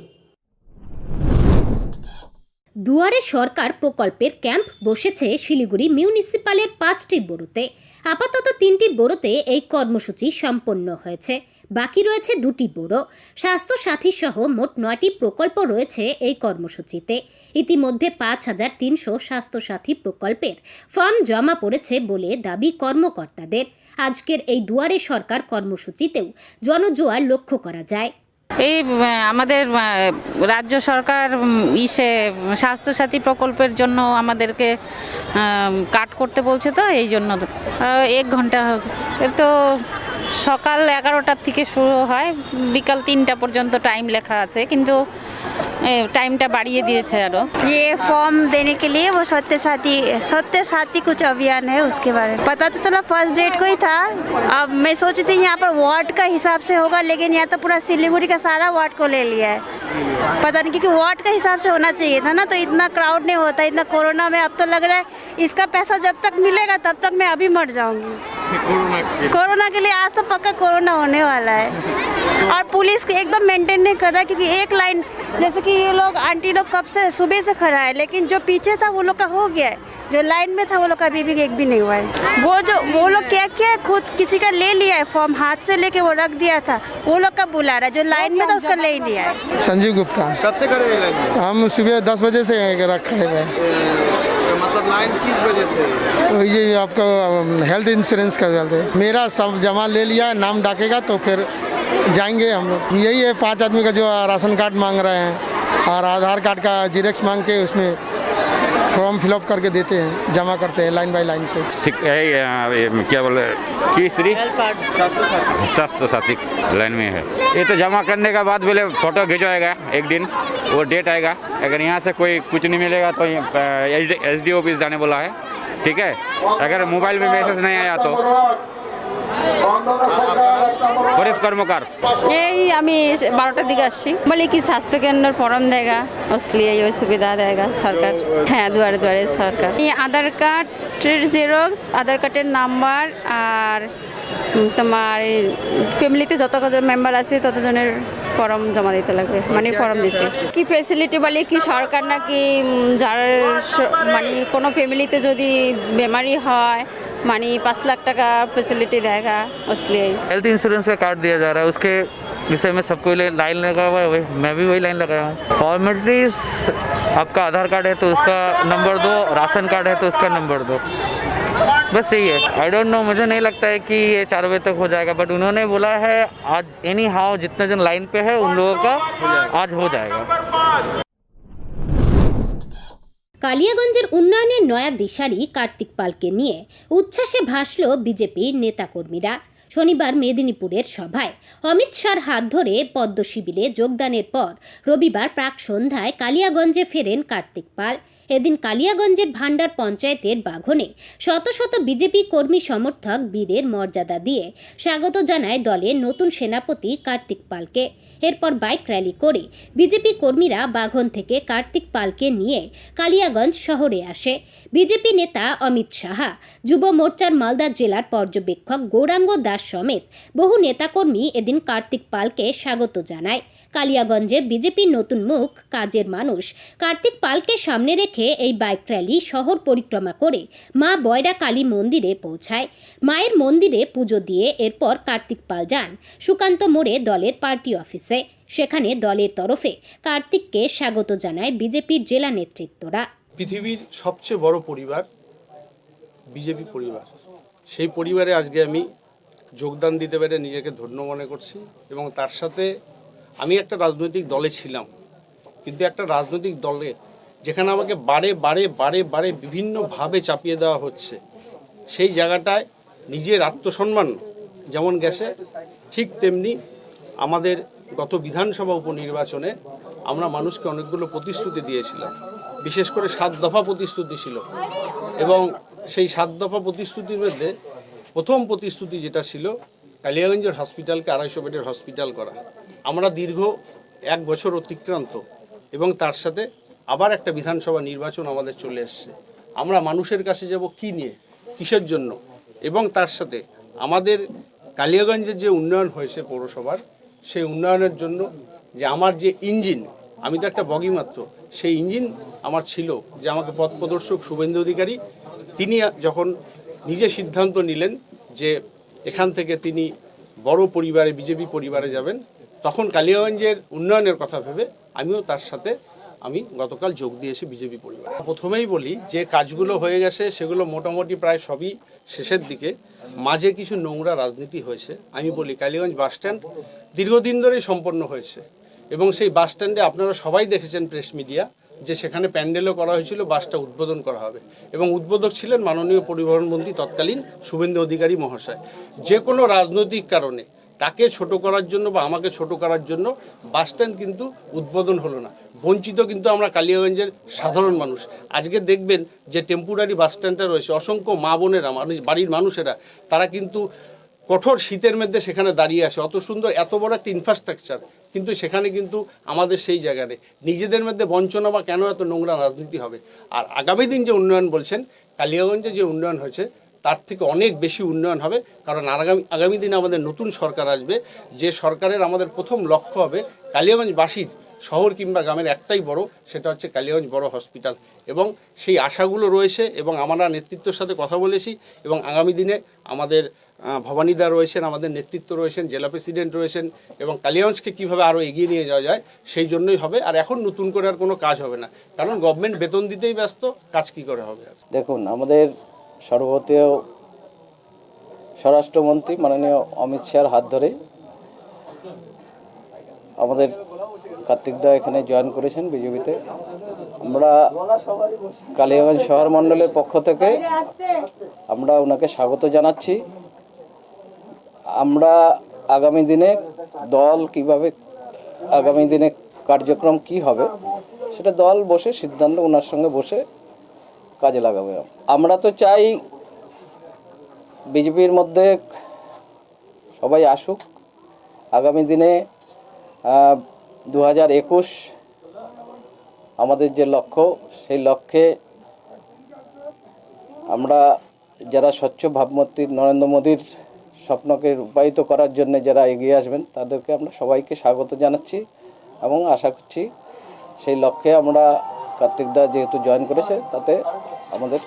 দুয়ারে সরকার প্রকল্পের ক্যাম্প বসেছে শিলিগুড়ি মিউনিসিপালের 5টি বড়োতে। আপাতত 3টি বড়োতে এই কর্মসূচি সম্পন্ন হয়েছে, বাকি রয়েছে 2টি বড়ো। স্বাস্থ্যসাথী সহ মোট 9টি প্রকল্প রয়েছে এই কর্মসূচিতে। ইতিমধ্যে 5,300 স্বাস্থ্যসাথী প্রকল্পের ফর্ম জমা পড়েছে বলে দাবি কর্মকর্তাদের। আজকের এই দুয়ারে সরকার কর্মসূচিতেও জনজোয়ার লক্ষ্য করা যায়। এই আমাদের রাজ্য সরকার স্বাস্থ্যসাথী প্রকল্পের জন্য আমাদেরকে কাট করতে বলছে, তো এই জন্য 1 ঘন্টা তো সকাল 11টার থেকে শুরু হয়, বিকাল 3টা পর্যন্ত টাইম লেখা আছে, কিন্তু टाइम बढ़िए दिए ये फॉर्म देने के लिए वो सत्य साथी कुछ अभियान है, उसके बारे में पता तो चला 1 डेट को ही था। अब मैं सोची थी यहाँ पर वार्ड का हिसाब से होगा, लेकिन यहाँ तो पूरा सिलीगुड़ी का सारा वार्ड को ले लिया है। पता नहीं, क्योंकि वार्ड का हिसाब से होना चाहिए था ना, तो इतना क्राउड नहीं होता। इतना कोरोना में अब तो लग रहा है इसका पैसा जब तक मिलेगा तब तक मैं अभी मर जाऊंगी। कोरोना के लिए आज तो पक्का कोरोना होने वाला है। और पुलिस एकदम मेंटेन नहीं कर रहा है, क्योंकि एक लाइन जैसे कि ये लोग आंटी लोग कब से सुबह से खड़ा है, लेकिन जो पीछे था वो लोग का हो गया है, जो लाइन में था वो लोग का अभी भी एक भी नहीं हुआ है। वो लोग क्या किया है, खुद किसी का ले लिया है फॉर्म, हाथ से लेके वो रख दिया था, वो लोग का बुला रहा है, जो लाइन में था उसका ले लिया है। संजीव गुप्ता। कब से खड़े हैं लाइन? हम सुबह 10 बजे से खड़े हुए। मतलब लाइन किस वजह से? ये आपका हेल्थ इंश्योरेंस का चलते, मेरा सब जमा ले लिया, नाम डाकेगा तो फिर जाएंगे हम लोग। यही है 5 आदमी का जो राशन कार्ड मांग रहे हैं और आधार कार्ड का जीरेक्स मांग के उसमें फॉर्म फिलअप करके देते हैं, जमा करते हैं लाइन बाय लाइन से। क्या बोले केसरी स्वास्थ्य साथी लाइन में है। ये तो जमा करने के बाद बोले फोटो खिंचवाएगा, एक दिन वो डेट आएगा। अगर यहाँ से कोई कुछ नहीं मिलेगा तो SD ऑफिस जाने बोला है, ठीक है। अगर मोबाइल में मैसेज नहीं आया तो পরেশ কর্মকার। এই আমি 12টার দিকে আসছি, বলে কি স্বাস্থ্য কেন্দ্রের ফর্ম দেगा, इसलिए ये सुविधा देगा सरकार। হ্যাঁ, দুয়ারে দুয়ারে সরকার। এই আধার কার্ডের জেরক্স, আধার কার্ডের নাম্বার আর তোমার ফ্যামিলিতে যত কজন মেম্বার আছে ততজনের ফর্ম জমা দিতে লাগবে, মানে ফর্ম দিছে। কি ফ্যাসিলিটি বলে কি সরকার নাকি যার মানে কোনো ফ্যামিলিতে যদি বেমারি হয় मानी 5 लाख टका फैसिलिटी देगा, इसलिए हेल्थ इंश्योरेंस का कार्ड दिया जा रहा है, उसके विषय में सबको लाइन लगा हुआ है। मैं भी वही लाइन लगाया हूँ। फॉर्मेलिटीज, आपका आधार कार्ड है तो उसका नंबर दो, राशन कार्ड है तो उसका नंबर दो, बस यही है। आई डोंट नो, मुझे नहीं लगता है कि ये 4 बजे तक हो जाएगा, बट उन्होंने बोला है आज एनी हाउ जितने जन लाइन पे है उन लोगों का आज हो जाएगा। কালিয়াগঞ্জের উন্নয়নের নয়া দিশারি কার্তিক পালকে নিয়ে উচ্ছ্বাসে ভাসল বিজেপির নেতাকর্মীরা। শনিবার মেদিনীপুরের সভায় অমিত শাহর হাত ধরে পদ্ম শিবিরে যোগদানের পর রবিবার প্রাক সন্ধ্যায় কালিয়াগঞ্জে ফেরেন কার্তিক পাল। এদিন কালিয়াগঞ্জের ভান্ডার পঞ্চায়েতের বাঘনে শত শত বিজেপি কর্মী সমর্থক বীরের মর্যাদা দিয়ে স্বাগত জানায় দলের নতুন সেনাপতি কার্তিক পালকে। এরপর বাইক র্যালি করে বিজেপি কর্মীরা বাঘন থেকে কার্তিক পালকে নিয়ে কালিয়াগঞ্জ শহরে আসে। বিজেপি নেতা অমিত সাহা, যুব মোর্চার মালদা জেলার পর্যবেক্ষক গৌরাঙ্গ দাস সমেত বহু নেতাকর্মী এদিন কার্তিক পালকে স্বাগত জানায়। কালিয়াগঞ্জে বিজেপির নতুন মুখ, কাজের মানুষ কার্তিক পালকে সামনে রেখে এই বাইক র্যালি শহর পরিক্রমা করে মা বয়রা কালী মন্দিরে পৌঁছায়। মায়ের মন্দিরে পুজো দিয়ে এরপর কার্তিক পাল যান সুকান্ত মোড়ে দলের পার্টি অফিসে। সেখানে দলের তরফে কার্তিককে স্বাগত জানায় বিজেপির জেলা নেতৃত্বরা। পৃথিবীর সবচেয়ে বড় পরিবার বিজেপি পরিবার, সেই পরিবারে আজকে আমি যোগদান দিতে পেরে নিজেকে ধন্য মনে করছি। এবং তার সাথে আমি একটা রাজনৈতিক দলে ছিলাম, কিন্তু একটা রাজনৈতিক দলে যেখানে আমাকে বারে বারে বারে বারে বিভিন্নভাবে চাপিয়ে দেওয়া হচ্ছে, সেই জায়গাটায় নিজের আত্মসম্মান যেমন গেছে, ঠিক তেমনি আমাদের গত বিধানসভা উপনির্বাচনে আমরা মানুষকে অনেকগুলো প্রতিশ্রুতি দিয়েছিলাম, বিশেষ করে 7 দফা প্রতিশ্রুতি ছিল। এবং সেই 7 দফা প্রতিশ্রুতির মধ্যে প্রথম প্রতিশ্রুতি যেটা ছিল কালিয়াগঞ্জের হসপিটালকে 250 বেডের হসপিটাল করা। আমরা দীর্ঘ 1 বছর অতিক্রান্ত এবং তার সাথে আবার একটা বিধানসভা নির্বাচন আমাদের চলে এসছে। আমরা মানুষের কাছে যাব কি নিয়ে, কিসের জন্য, এবং তার সাথে আমাদের কালিয়াগঞ্জের যে উন্নয়ন হয়েছে পৌরসভার, সেই উন্নয়নের জন্য যে আমার যে ইঞ্জিন আমি তো একটা বগি মাত্র। সেই ইঞ্জিন আমার ছিল যে আমাকে পথ প্রদর্শক শুভেন্দু অধিকারী তিনি যখন নিজে সিদ্ধান্ত নিলেন যে এখান থেকে তিনি বড় পরিবারে বিজেপি পরিবারে যাবেন, তখন কালিয়াগঞ্জের উন্নয়নের কথা ভেবে আমিও তার সাথে আমি গতকাল যোগ দিয়েছি বিজেপি পরিবার। প্রথমেই বলি যে কাজগুলো হয়ে গেছে সেগুলো মোটামুটি প্রায় সবই শেষের দিকে, মাঝে কিছু নোংরা রাজনীতি হয়েছে। আমি বলি কালিয়াগঞ্জ বাস স্ট্যান্ড দীর্ঘদিন ধরেই সম্পন্ন হয়েছে এবং সেই বাস স্ট্যান্ডে আপনারা সবাই দেখেছেন প্রেস মিডিয়া যে সেখানে প্যান্ডেলও করা হয়েছিল, বাসটা উদ্বোধন করা হবে এবং উদ্বোধক ছিলেন মাননীয় পরিবহন মন্ত্রী তৎকালীন শুভেন্দু অধিকারী মহাশয়। যে কোনো রাজনৈতিক কারণে তাকে ছোট করার জন্য বা আমাকে ছোট করার জন্য বাস স্ট্যান্ড কিন্তু উদ্বোধন হলো না। বঞ্চিত কিন্তু আমরা কালিয়াগঞ্জের সাধারণ মানুষ। আজকে দেখবেন যে টেম্পোরারি বাস স্ট্যান্ডটা রয়েছে, অসংখ্য মা বোনেরা বাড়ির মানুষেরা তারা কিন্তু কঠোর শীতের মধ্যে সেখানে দাঁড়িয়ে আসে। অত সুন্দর এত বড় একটা ইনফ্রাস্ট্রাকচার, কিন্তু সেখানে কিন্তু আমাদের সেই জায়গা নেই। নিজেদের মধ্যে বঞ্চনা বা কেন এত নোংরা রাজনীতি হবে? আর আগামী দিন যে উন্নয়ন বলছেন, কালিয়াগঞ্জে যে উন্নয়ন হয়েছে তার থেকে অনেক বেশি উন্নয়ন হবে, কারণ আগামী দিনে আমাদের নতুন সরকার আসবে। যে সরকারের আমাদের প্রথম লক্ষ্য হবে কালিয়াগঞ্জবাসীর শহর কিংবা গ্রামের একটাই বড়, সেটা হচ্ছে কালিয়াগঞ্জ বড় হসপিটাল। এবং সেই আশাগুলো রয়েছে এবং আমরা নেতৃত্বের সাথে কথা বলেছি এবং আগামী দিনে আমাদের ভবানীদা রয়েছেন, আমাদের নেতৃত্ব রয়েছেন, জেলা প্রেসিডেন্ট রয়েছেন এবং কালিয়াগঞ্জকে কীভাবে আরও এগিয়ে নিয়ে যাওয়া যায় সেই জন্যই হবে। আর এখন নতুন করে আর কোনো কাজ হবে না, কারণ গভর্নমেন্ট বেতন দিতেই ব্যস্ত, কাজ কী করে হবে? দেখুন, আমাদের সর্বভারতীয় স্বরাষ্ট্রমন্ত্রী মাননীয় অমিত শাহর হাত ধরে আমাদের কার্তিকদা এখানে জয়েন করেছেন বিজেপিতে। আমরা কালিয়াগঞ্জ শহর মণ্ডলের পক্ষ থেকে আমরা ওনাকে স্বাগত জানাচ্ছি। আমরা আগামী দিনে দল কিভাবে আগামী দিনে কার্যক্রম কি হবে সেটা দল বসে সিদ্ধান্ত ওনার সঙ্গে বসে কাজে লাগাবে। আমরা তো চাই বিজেপির মধ্যে সবাই আসুক। আগামী দিনে 2021 আমাদের যে লক্ষ্য, সেই লক্ষ্যে আমরা যারা স্বচ্ছ ভাবমূর্তি নরেন্দ্র মোদীর স্বপ্নকে রূপায়িত করার জন্য যারা এগিয়ে আসবেন তাদেরকে আমরা সবাইকে স্বাগত জানাচ্ছি এবং আশা করছি সেই লক্ষ্যে আমরা কার্তিকদা যেহেতু জয়েন করেছে তাতে আমাদের।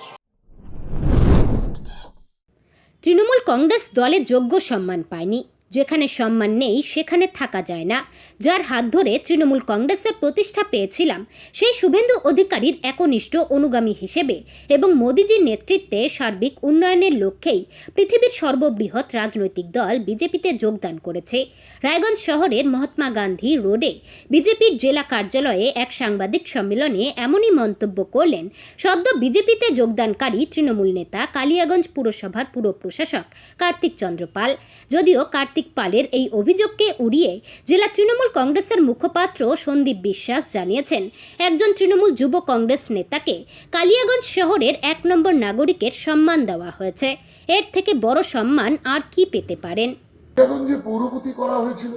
তৃণমূল কংগ্রেস দলে যোগ্য সম্মান পায়নি। যেখানে সম্মান নেই সেখানে থাকা যায় না। যার হাত ধরে তৃণমূল কংগ্রেসের প্রতিষ্ঠা পেয়েছিলাম, সেই শুভেন্দু অধিকারীর একনিষ্ঠ অনুগামী হিসেবে এবং মোদিজির নেতৃত্বে সার্বিক উন্নয়নের লক্ষ্যেই পৃথিবীর সর্ববৃহৎ রাজনৈতিক দল বিজেপিতে যোগদান করেছে। রায়গঞ্জ শহরের মহাত্মা গান্ধী রোডে বিজেপির জেলা কার্যালয়ে এক সাংবাদিক সম্মেলনে এমনই মন্তব্য করলেন সদ্য বিজেপিতে যোগদানকারী তৃণমূল নেতা কালিয়াগঞ্জ পুরসভার পুর প্রশাসক কার্তিক চন্দ্র পাল। যদিও কার্তিক পালের এই অভিযোগকে উড়িয়ে জেলা তৃণমূল কংগ্রেসের মুখপাত্র সন্দীপ বিশ্বাস জানিয়েছেন, একজন তৃণমূল যুব কংগ্রেস নেতাকে কালিয়াগঞ্জ শহরের 1 নম্বর নাগরিকের সম্মান দেওয়া হয়েছে। এর থেকে বড় সম্মান আর কি পেতে পারেন? কালিয়াগঞ্জে পৌরপতি করা হয়েছিল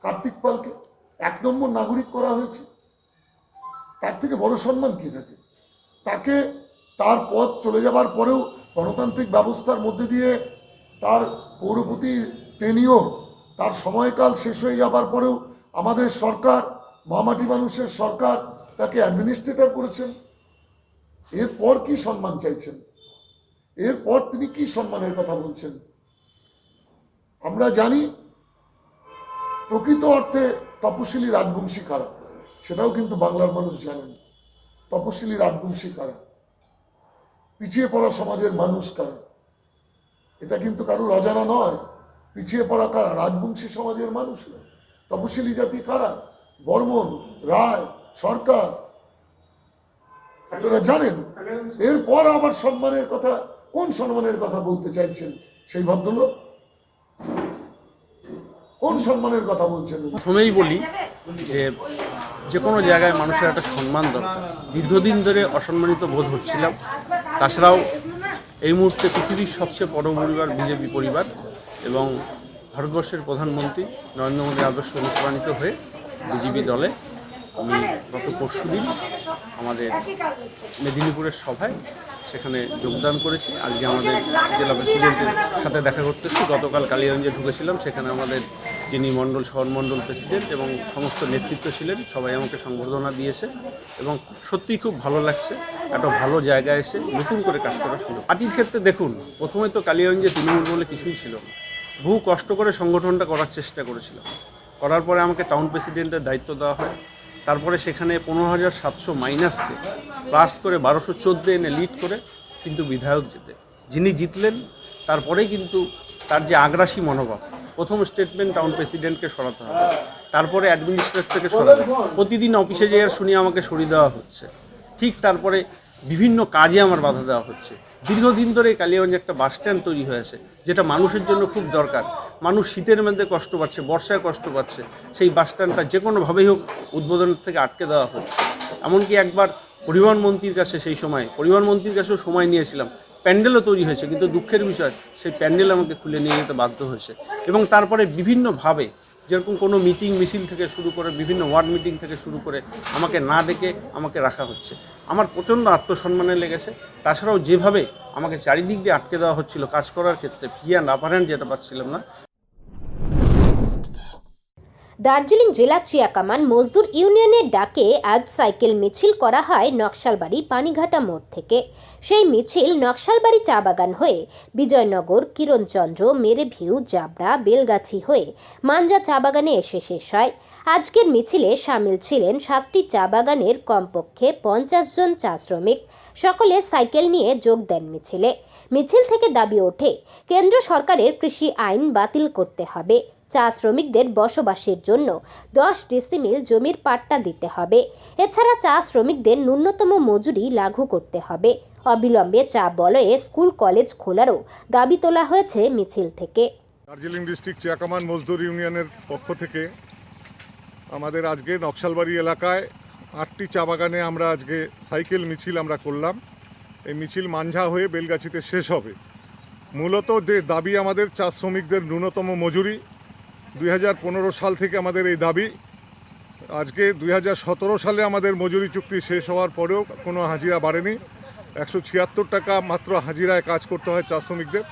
কার্তিক পালকে, 1 নম্বর নাগরিক করা হয়েছে, তার থেকে বড় সম্মান কি থাকে? তাকে তার পদ চলে যাবার পরেও গণতান্ত্রিক ব্যবস্থার মধ্যে দিয়ে তার পৌরপতির টেনিওর, তার সময়কাল শেষ হয়ে যাবার পরেও আমাদের সরকার, মামাটি মানুষের সরকার, তাকে অ্যাডমিনিস্ট্রেটর করেছেন। এরপর কি সম্মান চাইছেন? এরপর তিনি কি সম্মানের কথা বলছেন? আমরা জানি প্রকৃত অর্থে তপশিলি রাজবংশী কারা, সেটাও কিন্তু বাংলার মানুষ জানেন। তপশিলি রাজবংশী কারা, পিছিয়ে পড়া সমাজের মানুষ কারা, এটা কিন্তু কারোর অজানা নয়। পিছিয়ে পড়া কারা? রাজবংশী সমাজের মানুষরা। তপশিলি জাতি কারা? বর্মন, রায়, সরকার, আপনারা জানেন। এরপর আবার সম্মানের কথা, কোন সম্মানের কথা বলতে চাইছেন সেই ভদ্রলোক? কোন সম্মানের কথা বলছেন? প্রথমেই বলি যে কোনো জায়গায় মানুষের একটা সম্মান দরকার। দীর্ঘদিন ধরে অসম্মানিত বোধ হচ্ছিলাম। তাছাড়াও এই মুহূর্তে পৃথিবীর সবচেয়ে বড় পরিবার বিজেপি পরিবার এবং ভারতবর্ষের প্রধানমন্ত্রী নরেন্দ্র মোদীর আদর্শ অনুপ্রাণিত হয়ে বিজেপি দলে আমি গত পরশুদিন আমাদের মেদিনীপুরের সভায় সেখানে যোগদান করেছি। আজকে আমাদের জেলা প্রেসিডেন্টের সাথে দেখা করতেছি। গতকাল কালিয়াগঞ্জে ঢুকেছিলাম, সেখানে আমাদের যিনি মণ্ডল শহর মণ্ডল প্রেসিডেন্ট এবং সমস্ত নেতৃত্ব ছিলেন, সবাই আমাকে সংবর্ধনা দিয়েছে এবং সত্যিই খুব ভালো লাগছে একটা ভালো জায়গায় এসে নতুন করে কাজ করা শুরু। পার্টির ক্ষেত্রে দেখুন, প্রথমে তো কালিয়াগঞ্জে তৃণমূল বলে কিছুই ছিল না, বহু কষ্ট করে সংগঠনটা করার চেষ্টা করেছিলাম। করার পরে আমাকে টাউন প্রেসিডেন্টের দায়িত্ব দেওয়া হয়, তারপরে সেখানে 15,700 মাইনাসকে প্লাস করে 1214 এনে লিড করে কিন্তু বিধায়ক জেতে, যিনি জিতলেন তারপরেই কিন্তু তার যে আগ্রাসী মনোভাব, প্রথম স্টেটমেন্ট টাউন প্রেসিডেন্টকে সরাতে হবে, তারপরে অ্যাডমিনিস্ট্রেটর থেকে সরাবে, প্রতিদিন অফিসে যেয়ে শুনি আমাকে সরিয়ে দেওয়া হচ্ছে, ঠিক তারপরে বিভিন্ন কাজে আমার বাধা দেওয়া হচ্ছে। দীর্ঘদিন ধরে কালিয়াগঞ্জে একটা বাস স্ট্যান্ড তৈরি হয়েছে, যেটা মানুষের জন্য খুব দরকার। মানুষ শীতের মধ্যে কষ্ট পাচ্ছে, বর্ষায় কষ্ট পাচ্ছে, সেই বাস স্ট্যান্ডটা যে কোনোভাবেই হোক উদ্বোধনের থেকে আটকে দেওয়া হচ্ছে। এমনকি একবার পরিবহন মন্ত্রীর কাছে, সেই সময় পরিবহন মন্ত্রীর কাছেও সময় নিয়েছিলাম, প্যান্ডেলও তৈরি হয়েছে, কিন্তু দুঃখের বিষয় সেই প্যান্ডেল আমাকে খুলে নিয়ে যেতে বাধ্য হয়েছে। এবং তারপরে বিভিন্নভাবে, যেরকম কোনো মিটিং মিছিল থেকে শুরু করে বিভিন্ন ওয়ার্ড মিটিং থেকে শুরু করে আমাকে না ডেকে আমাকে রাখা হচ্ছে। আমার প্রচণ্ড আত্মসম্মানে লেগেছে। তাছাড়াও যেভাবে আমাকে চারিদিক দিয়ে আটকে দেওয়া হচ্ছিল কাজ করার ক্ষেত্রে, ফি অ্যান্ড আপার হ্যান্ড যেটা পাচ্ছিলাম না। দার্জিলিং জেলা চিয়াকামান মজদুর ইউনিয়নের ডাকে আজ সাইকেল মিছিল করা হয় নকশালবাড়ি পানিঘাটা মোড় থেকে। সেই মিছিল নকশালবাড়ি চা বাগান হয়ে বিজয়নগর, কিরণচন্দ্র, মেরেভিউ, জাবড়া, বেলগাছি হয়ে মাঞ্জা চা বাগানে এসে শেষ হয়। আজকের মিছিলে সামিল ছিলেন 7টি চা বাগানের কমপক্ষে 50 জন চা শ্রমিক। সকলে সাইকেল নিয়ে যোগ দেন মিছিলে। মিছিল থেকে দাবি ওঠে, কেন্দ্র সরকারের কৃষি আইন বাতিল করতে হবে, চা শ্রমিকদের বসবাসের জন্য 10 ডেসিমিল জমির পাট্টা দিতে হবে, এছাড়া চা শ্রমিকদের ন্যূনতম মজুরি লাগু করতে হবে। অবিলম্বে চা বলয়ে স্কুল কলেজ খোলারও দাবি তোলা হয়েছে মিছিল থেকে। দার্জিলিং ডিস্ট্রিক্ট চিয়াকামান মজদুর ইউনিয়নের পক্ষ থেকে আমাদের আজকে নকশালবাড়ি এলাকায় 8টি চা বাগানে আমরা আজকে সাইকেল মিছিল আমরা করলাম। এই মিছিল মাঞ্ঝা হয়ে বেলগাছিতে শেষ হবে। মূলত যে দাবি আমাদের চা শ্রমিকদের ন্যূনতম মজুরি, 2015 সাল থেকে আমাদের এই দাবি। আজকে 2017 সালে আমাদের মজুরি চুক্তি শেষ হওয়ার পরেও কোনো হাজিরা বাড়েনি। 176 টাকা মাত্র হাজিরায় কাজ করতে হয় চা শ্রমিকদের।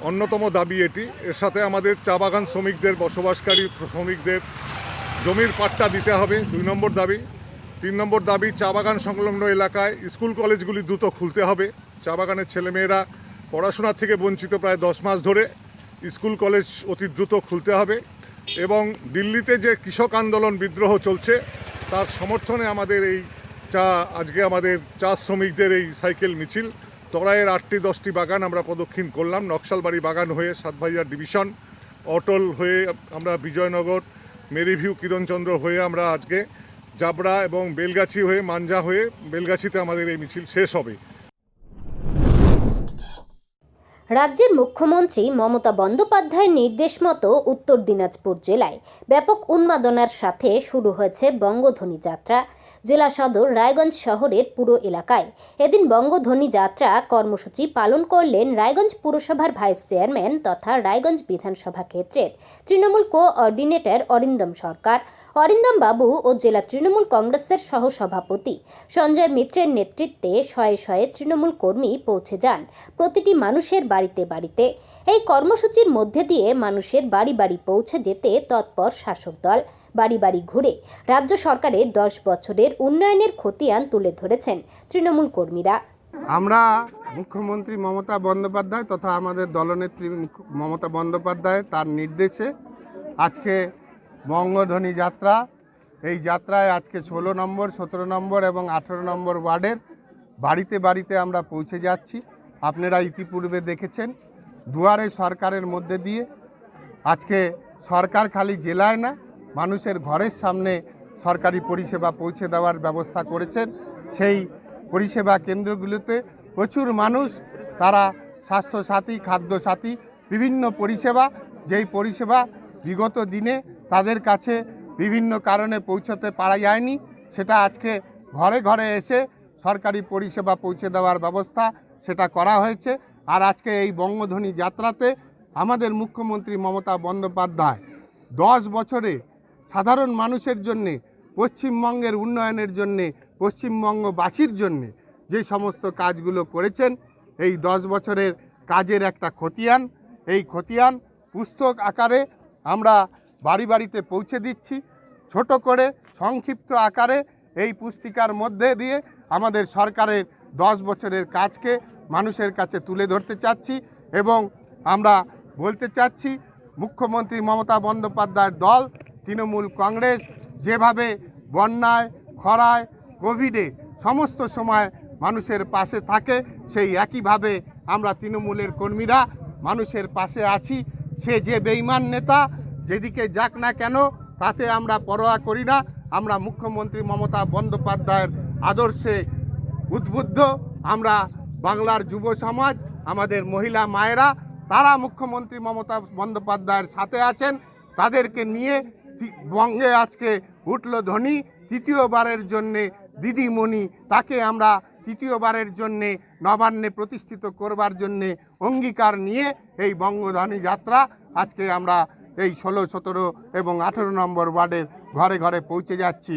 অন্যতম দাবি এটি। এর সাথে আমাদের চা বাগান শ্রমিকদের, বসবাসকারী শ্রমিকদের জমির পাট্টা দিতে হবে, 2 নম্বর দাবি। 3 নম্বর দাবি, চা বাগান সংলগ্ন এলাকায় স্কুল কলেজগুলি দ্রুত খুলতে হবে। চা বাগানের ছেলেমেয়েরা পড়াশোনার থেকে বঞ্চিত প্রায় 10 মাস ধরে, স্কুল কলেজ অতি দ্রুত খুলতে হবে। এবং দিল্লিতে যে কৃষক আন্দোলন বিদ্রোহ চলছে তার সমর্থনে আমাদের এই আজকে আমাদের চা শ্রমিকদের এই সাইকেল মিছিল। তরাইয়ের 8টি 10টি বাগান আমরা প্রদক্ষিণ করলাম। নকশালবাড়ি বাগান হয়ে সাতভাইয়ার ডিভিশন, অটল হয়ে আমরা বিজয়নগর, মেরিভিউ, কিরণচন্দ্র হয়ে আমরা আজকে জাবড়া এবং বেলগাছি হয়ে মাঞ্জা হয়ে বেলগাছিতে আমাদের এই মিছিল শেষ হবে। রাজ্যের মুখ্যমন্ত্রী মমতা বন্দ্যোপাধ্যায়ের নির্দেশ মতো উত্তর দিনাজপুর জেলায় ব্যাপক উন্মাদনার সাথে শুরু হয়েছে বঙ্গধ্বনি যাত্রা। জেলা সদর রায়গঞ্জ শহরের পুরো এলাকায় এদিন বঙ্গধ্বনি যাত্রা কর্মসূচি পালন করলেন রায়গঞ্জ পুরসভার ভাইস চেয়ারম্যান তথা রায়গঞ্জ বিধানসভা ক্ষেত্রের তৃণমূল কোঅর্ডিনেটর অরিন্দম সরকার। অরিন্দম বাবু ও জেলা তৃণমূল কংগ্রেসের সহসভাপতি সঞ্জয় মিত্রের নেতৃত্বে শয়ে শয়ে তৃণমূল কর্মী পৌঁছে যান প্রতিটি মানুষের বাড়িতে বাড়িতে। এই কর্মসূচির মধ্যে দিয়ে মানুষের বাড়ি বাড়ি পৌঁছে যেতে তৎপর শাসক দল। বাড়ি বাড়ি ঘুরে রাজ্য সরকারের 10 বছরের উন্নয়নের খতিয়ান তুলে ধরেছেন তৃণমূল কর্মীরা। আমরা মুখ্যমন্ত্রী মমতা বন্দ্যোপাধ্যায় তথা আমাদের দলনেত্রী মমতা বন্দ্যোপাধ্যায়ের তার নির্দেশে আজকে বঙ্গধ্বনি যাত্রা, এই যাত্রায় আজকে 16 নম্বর, 17 নম্বর এবং 18 নম্বর ওয়ার্ডের বাড়িতে বাড়িতে আমরা পৌঁছে যাচ্ছি। আপনারা ইতিপূর্বে দেখেছেন দুয়ারে সরকারের মধ্যে দিয়ে আজকে সরকার খালি জেলায় না, মানুষের ঘরের সামনে সরকারি পরিষেবা পৌঁছে দেওয়ার ব্যবস্থা করেছেন। সেই পরিষেবা কেন্দ্রগুলোতে প্রচুর মানুষ, তারা স্বাস্থ্যসাথী, খাদ্যসাথী, বিভিন্ন পরিষেবা, যেই পরিষেবা বিগত দিনে তাদের কাছে বিভিন্ন কারণে পৌঁছতে পারা যায়নি, সেটা আজকে ঘরে ঘরে এসে সরকারি পরিষেবা পৌঁছে দেওয়ার ব্যবস্থা সেটা করা হয়েছে। আর আজকে এই বঙ্গধ্বনি যাত্রাতে আমাদের মুখ্যমন্ত্রী মমতা বন্দ্যোপাধ্যায় 10 বছরে সাধারণ মানুষের জন্যে, পশ্চিমবঙ্গের উন্নয়নের জন্যে, পশ্চিমবঙ্গবাসীর জন্যে যে সমস্ত কাজগুলো করেছেন, এই 10 বছরের কাজের একটা খতিয়ান, এই খতিয়ান পুস্তক আকারে আমরা বাড়ি বাড়িতে পৌঁছে দিচ্ছি। ছোট করে সংক্ষিপ্ত আকারে এই পুস্তিকার মধ্যে দিয়ে আমাদের সরকারের 10 বছরের কাজকে মানুষের কাছে তুলে ধরতে চাচ্ছি এবং আমরা বলতে চাচ্ছি মুখ্যমন্ত্রী মমতা বন্দ্যোপাধ্যায়ের দল তৃণমূল কংগ্রেস যেভাবে বন্যায়, খরায়, কোভিডে সমস্ত সময় মানুষের পাশে থাকে, সেই একইভাবে আমরা তৃণমূলের কর্মীরা মানুষের পাশে আছি। সে যে বেঈমান নেতা যেদিকে যাক না কেন তাতে আমরা পরোয়া করি না। আমরা মুখ্যমন্ত্রী মমতা বন্দ্যোপাধ্যায়ের আদর্শে উদ্বুদ্ধ। আমরা বাংলার যুব সমাজ, আমাদের মহিলা মায়েরা, তারা মুখ্যমন্ত্রী মমতা বন্দ্যোপাধ্যায়ের সাথে আছেন। তাদেরকে নিয়ে বঙ্গে আজকে উঠল ধ্বনি। তৃতীয়বারের জন্যে দিদিমণি, তাকে আমরা তৃতীয়বারের জন্যে নবান্নে প্রতিষ্ঠিত করবার জন্যে অঙ্গীকার নিয়ে এই বঙ্গধ্বনি যাত্রা আজকে আমরা এই 16, 17 এবং 18 নম্বর ওয়ার্ডের ঘরে ঘরে পৌঁছে যাচ্ছি।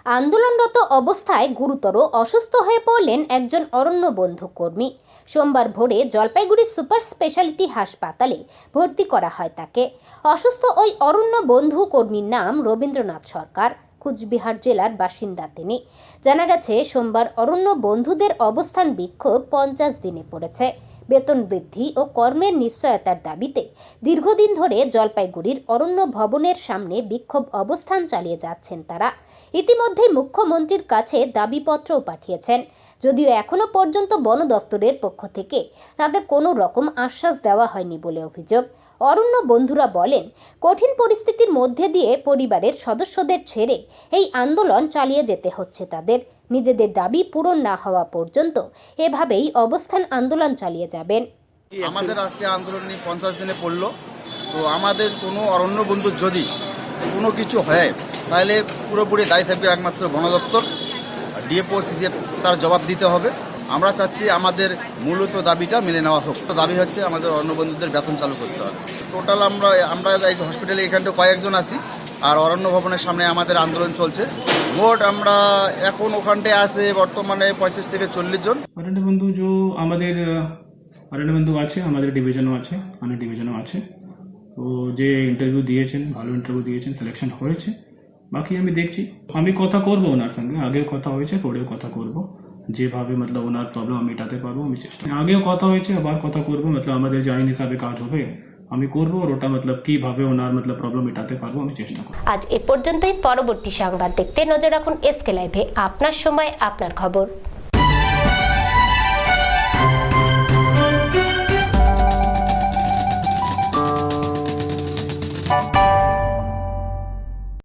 আন্দোলনরত অবস্থায় গুরুতর অসুস্থ হয়ে পড়লেন একজন অরণ্য বন্ধু কর্মী। সোমবার ভোরে জলপাইগুড়ি সুপার স্পেশালিটি হাসপাতালে ভর্তি করা হয় তাকে। অসুস্থ ওই অরণ্য বন্ধু কর্মীর নাম রবীন্দ্রনাথ সরকার, কুচবিহার জেলার বাসিন্দা তিনি। জানা গেছে সোমবার অরণ্য বন্ধুদের অবস্থান বিক্ষোভ 50 দিনে পড়েছে। বেতন বৃদ্ধি ও কর্মের নিশ্চয়তার দাবিতে দীর্ঘদিন ধরে জলপাইগুড়ির অরণ্য ভবনের সামনে বিক্ষোভ অবস্থান চালিয়ে যাচ্ছেন তারা। ইতিমধ্যে মুখ্যমন্ত্রীর কাছে দাবিপত্রও পাঠিয়েছেন, যদিও এখনো পর্যন্ত বন দফতরের পক্ষ থেকে তাদের কোনো রকম আশ্বাস দেওয়া হয়নি বলে অভিযোগ। অরণ্য বন্ধুরা বলেন, কঠিন পরিস্থিতির মধ্যে দিয়ে পরিবারের সদস্যদের ছেড়ে এই আন্দোলন চালিয়ে যেতে হচ্ছে তাদের। নিজেদের দাবি পূরণ না হওয়া পর্যন্ত এভাবেই অবস্থান আন্দোলন চালিয়ে যাবেন। আমাদের আজকে আন্দোলন 50 দিনে পড়ল। তো আমাদের কোনো অরণ্য বন্ধুর যদি কোনো কিছু হয় তাহলে পুরোপুরি দায়ী থাকবে একমাত্র বন দপ্তর, ডিএফও, সিসিএফ, তার জবাব দিতে হবে। আমরা চাচ্ছি আমাদের মূলত দাবিটা মেনে নেওয়া হোক। তো দাবি হচ্ছে আমাদের অরণ্য বন্ধুদের বেতন চালু করতে হবে। টোটাল আমরা এই হসপিটালে এখানটা কয়েকজন আছি, আর অরণ্য ভবনের সামনে আমাদের আন্দোলন চলছে। মোট আমরা এখন ওখানটায় আছে বর্তমানে 35 থেকে 40 জন অরণ্য বন্ধু। যে আমাদের অরণ্য বন্ধু আছে, আমাদের ডিভিশনও আছে, অনেক ডিভিশনও আছে। তো যে ইন্টারভিউ দিয়েছেন, ভালো ইন্টারভিউ দিয়েছেন, সিলেকশন হয়েছে। বাকি আমি দেখছি, আমি কথা করবো ওনার সঙ্গে, আগেও কথা হয়েছে, পরেও কথা করব। যেভাবে মতলব ওনার প্রবলেম আমি মেটাতে পারবো আমি চেষ্টা, আগেও কথা হয়েছে, আবার কথা করবো। মতলব আমাদের যে আইন হিসাবে কাজ হবে আমি করবো, আর ওটা মতলব কিভাবে ওনার মতলব প্রবলেম মেটাতে পারবো আমি চেষ্টা করবো। আজ এ পর্যন্তই। পরবর্তী সংবাদ দেখতে নজর রাখুন এসকে লাইভে। আপনার সময়, আপনার খবর।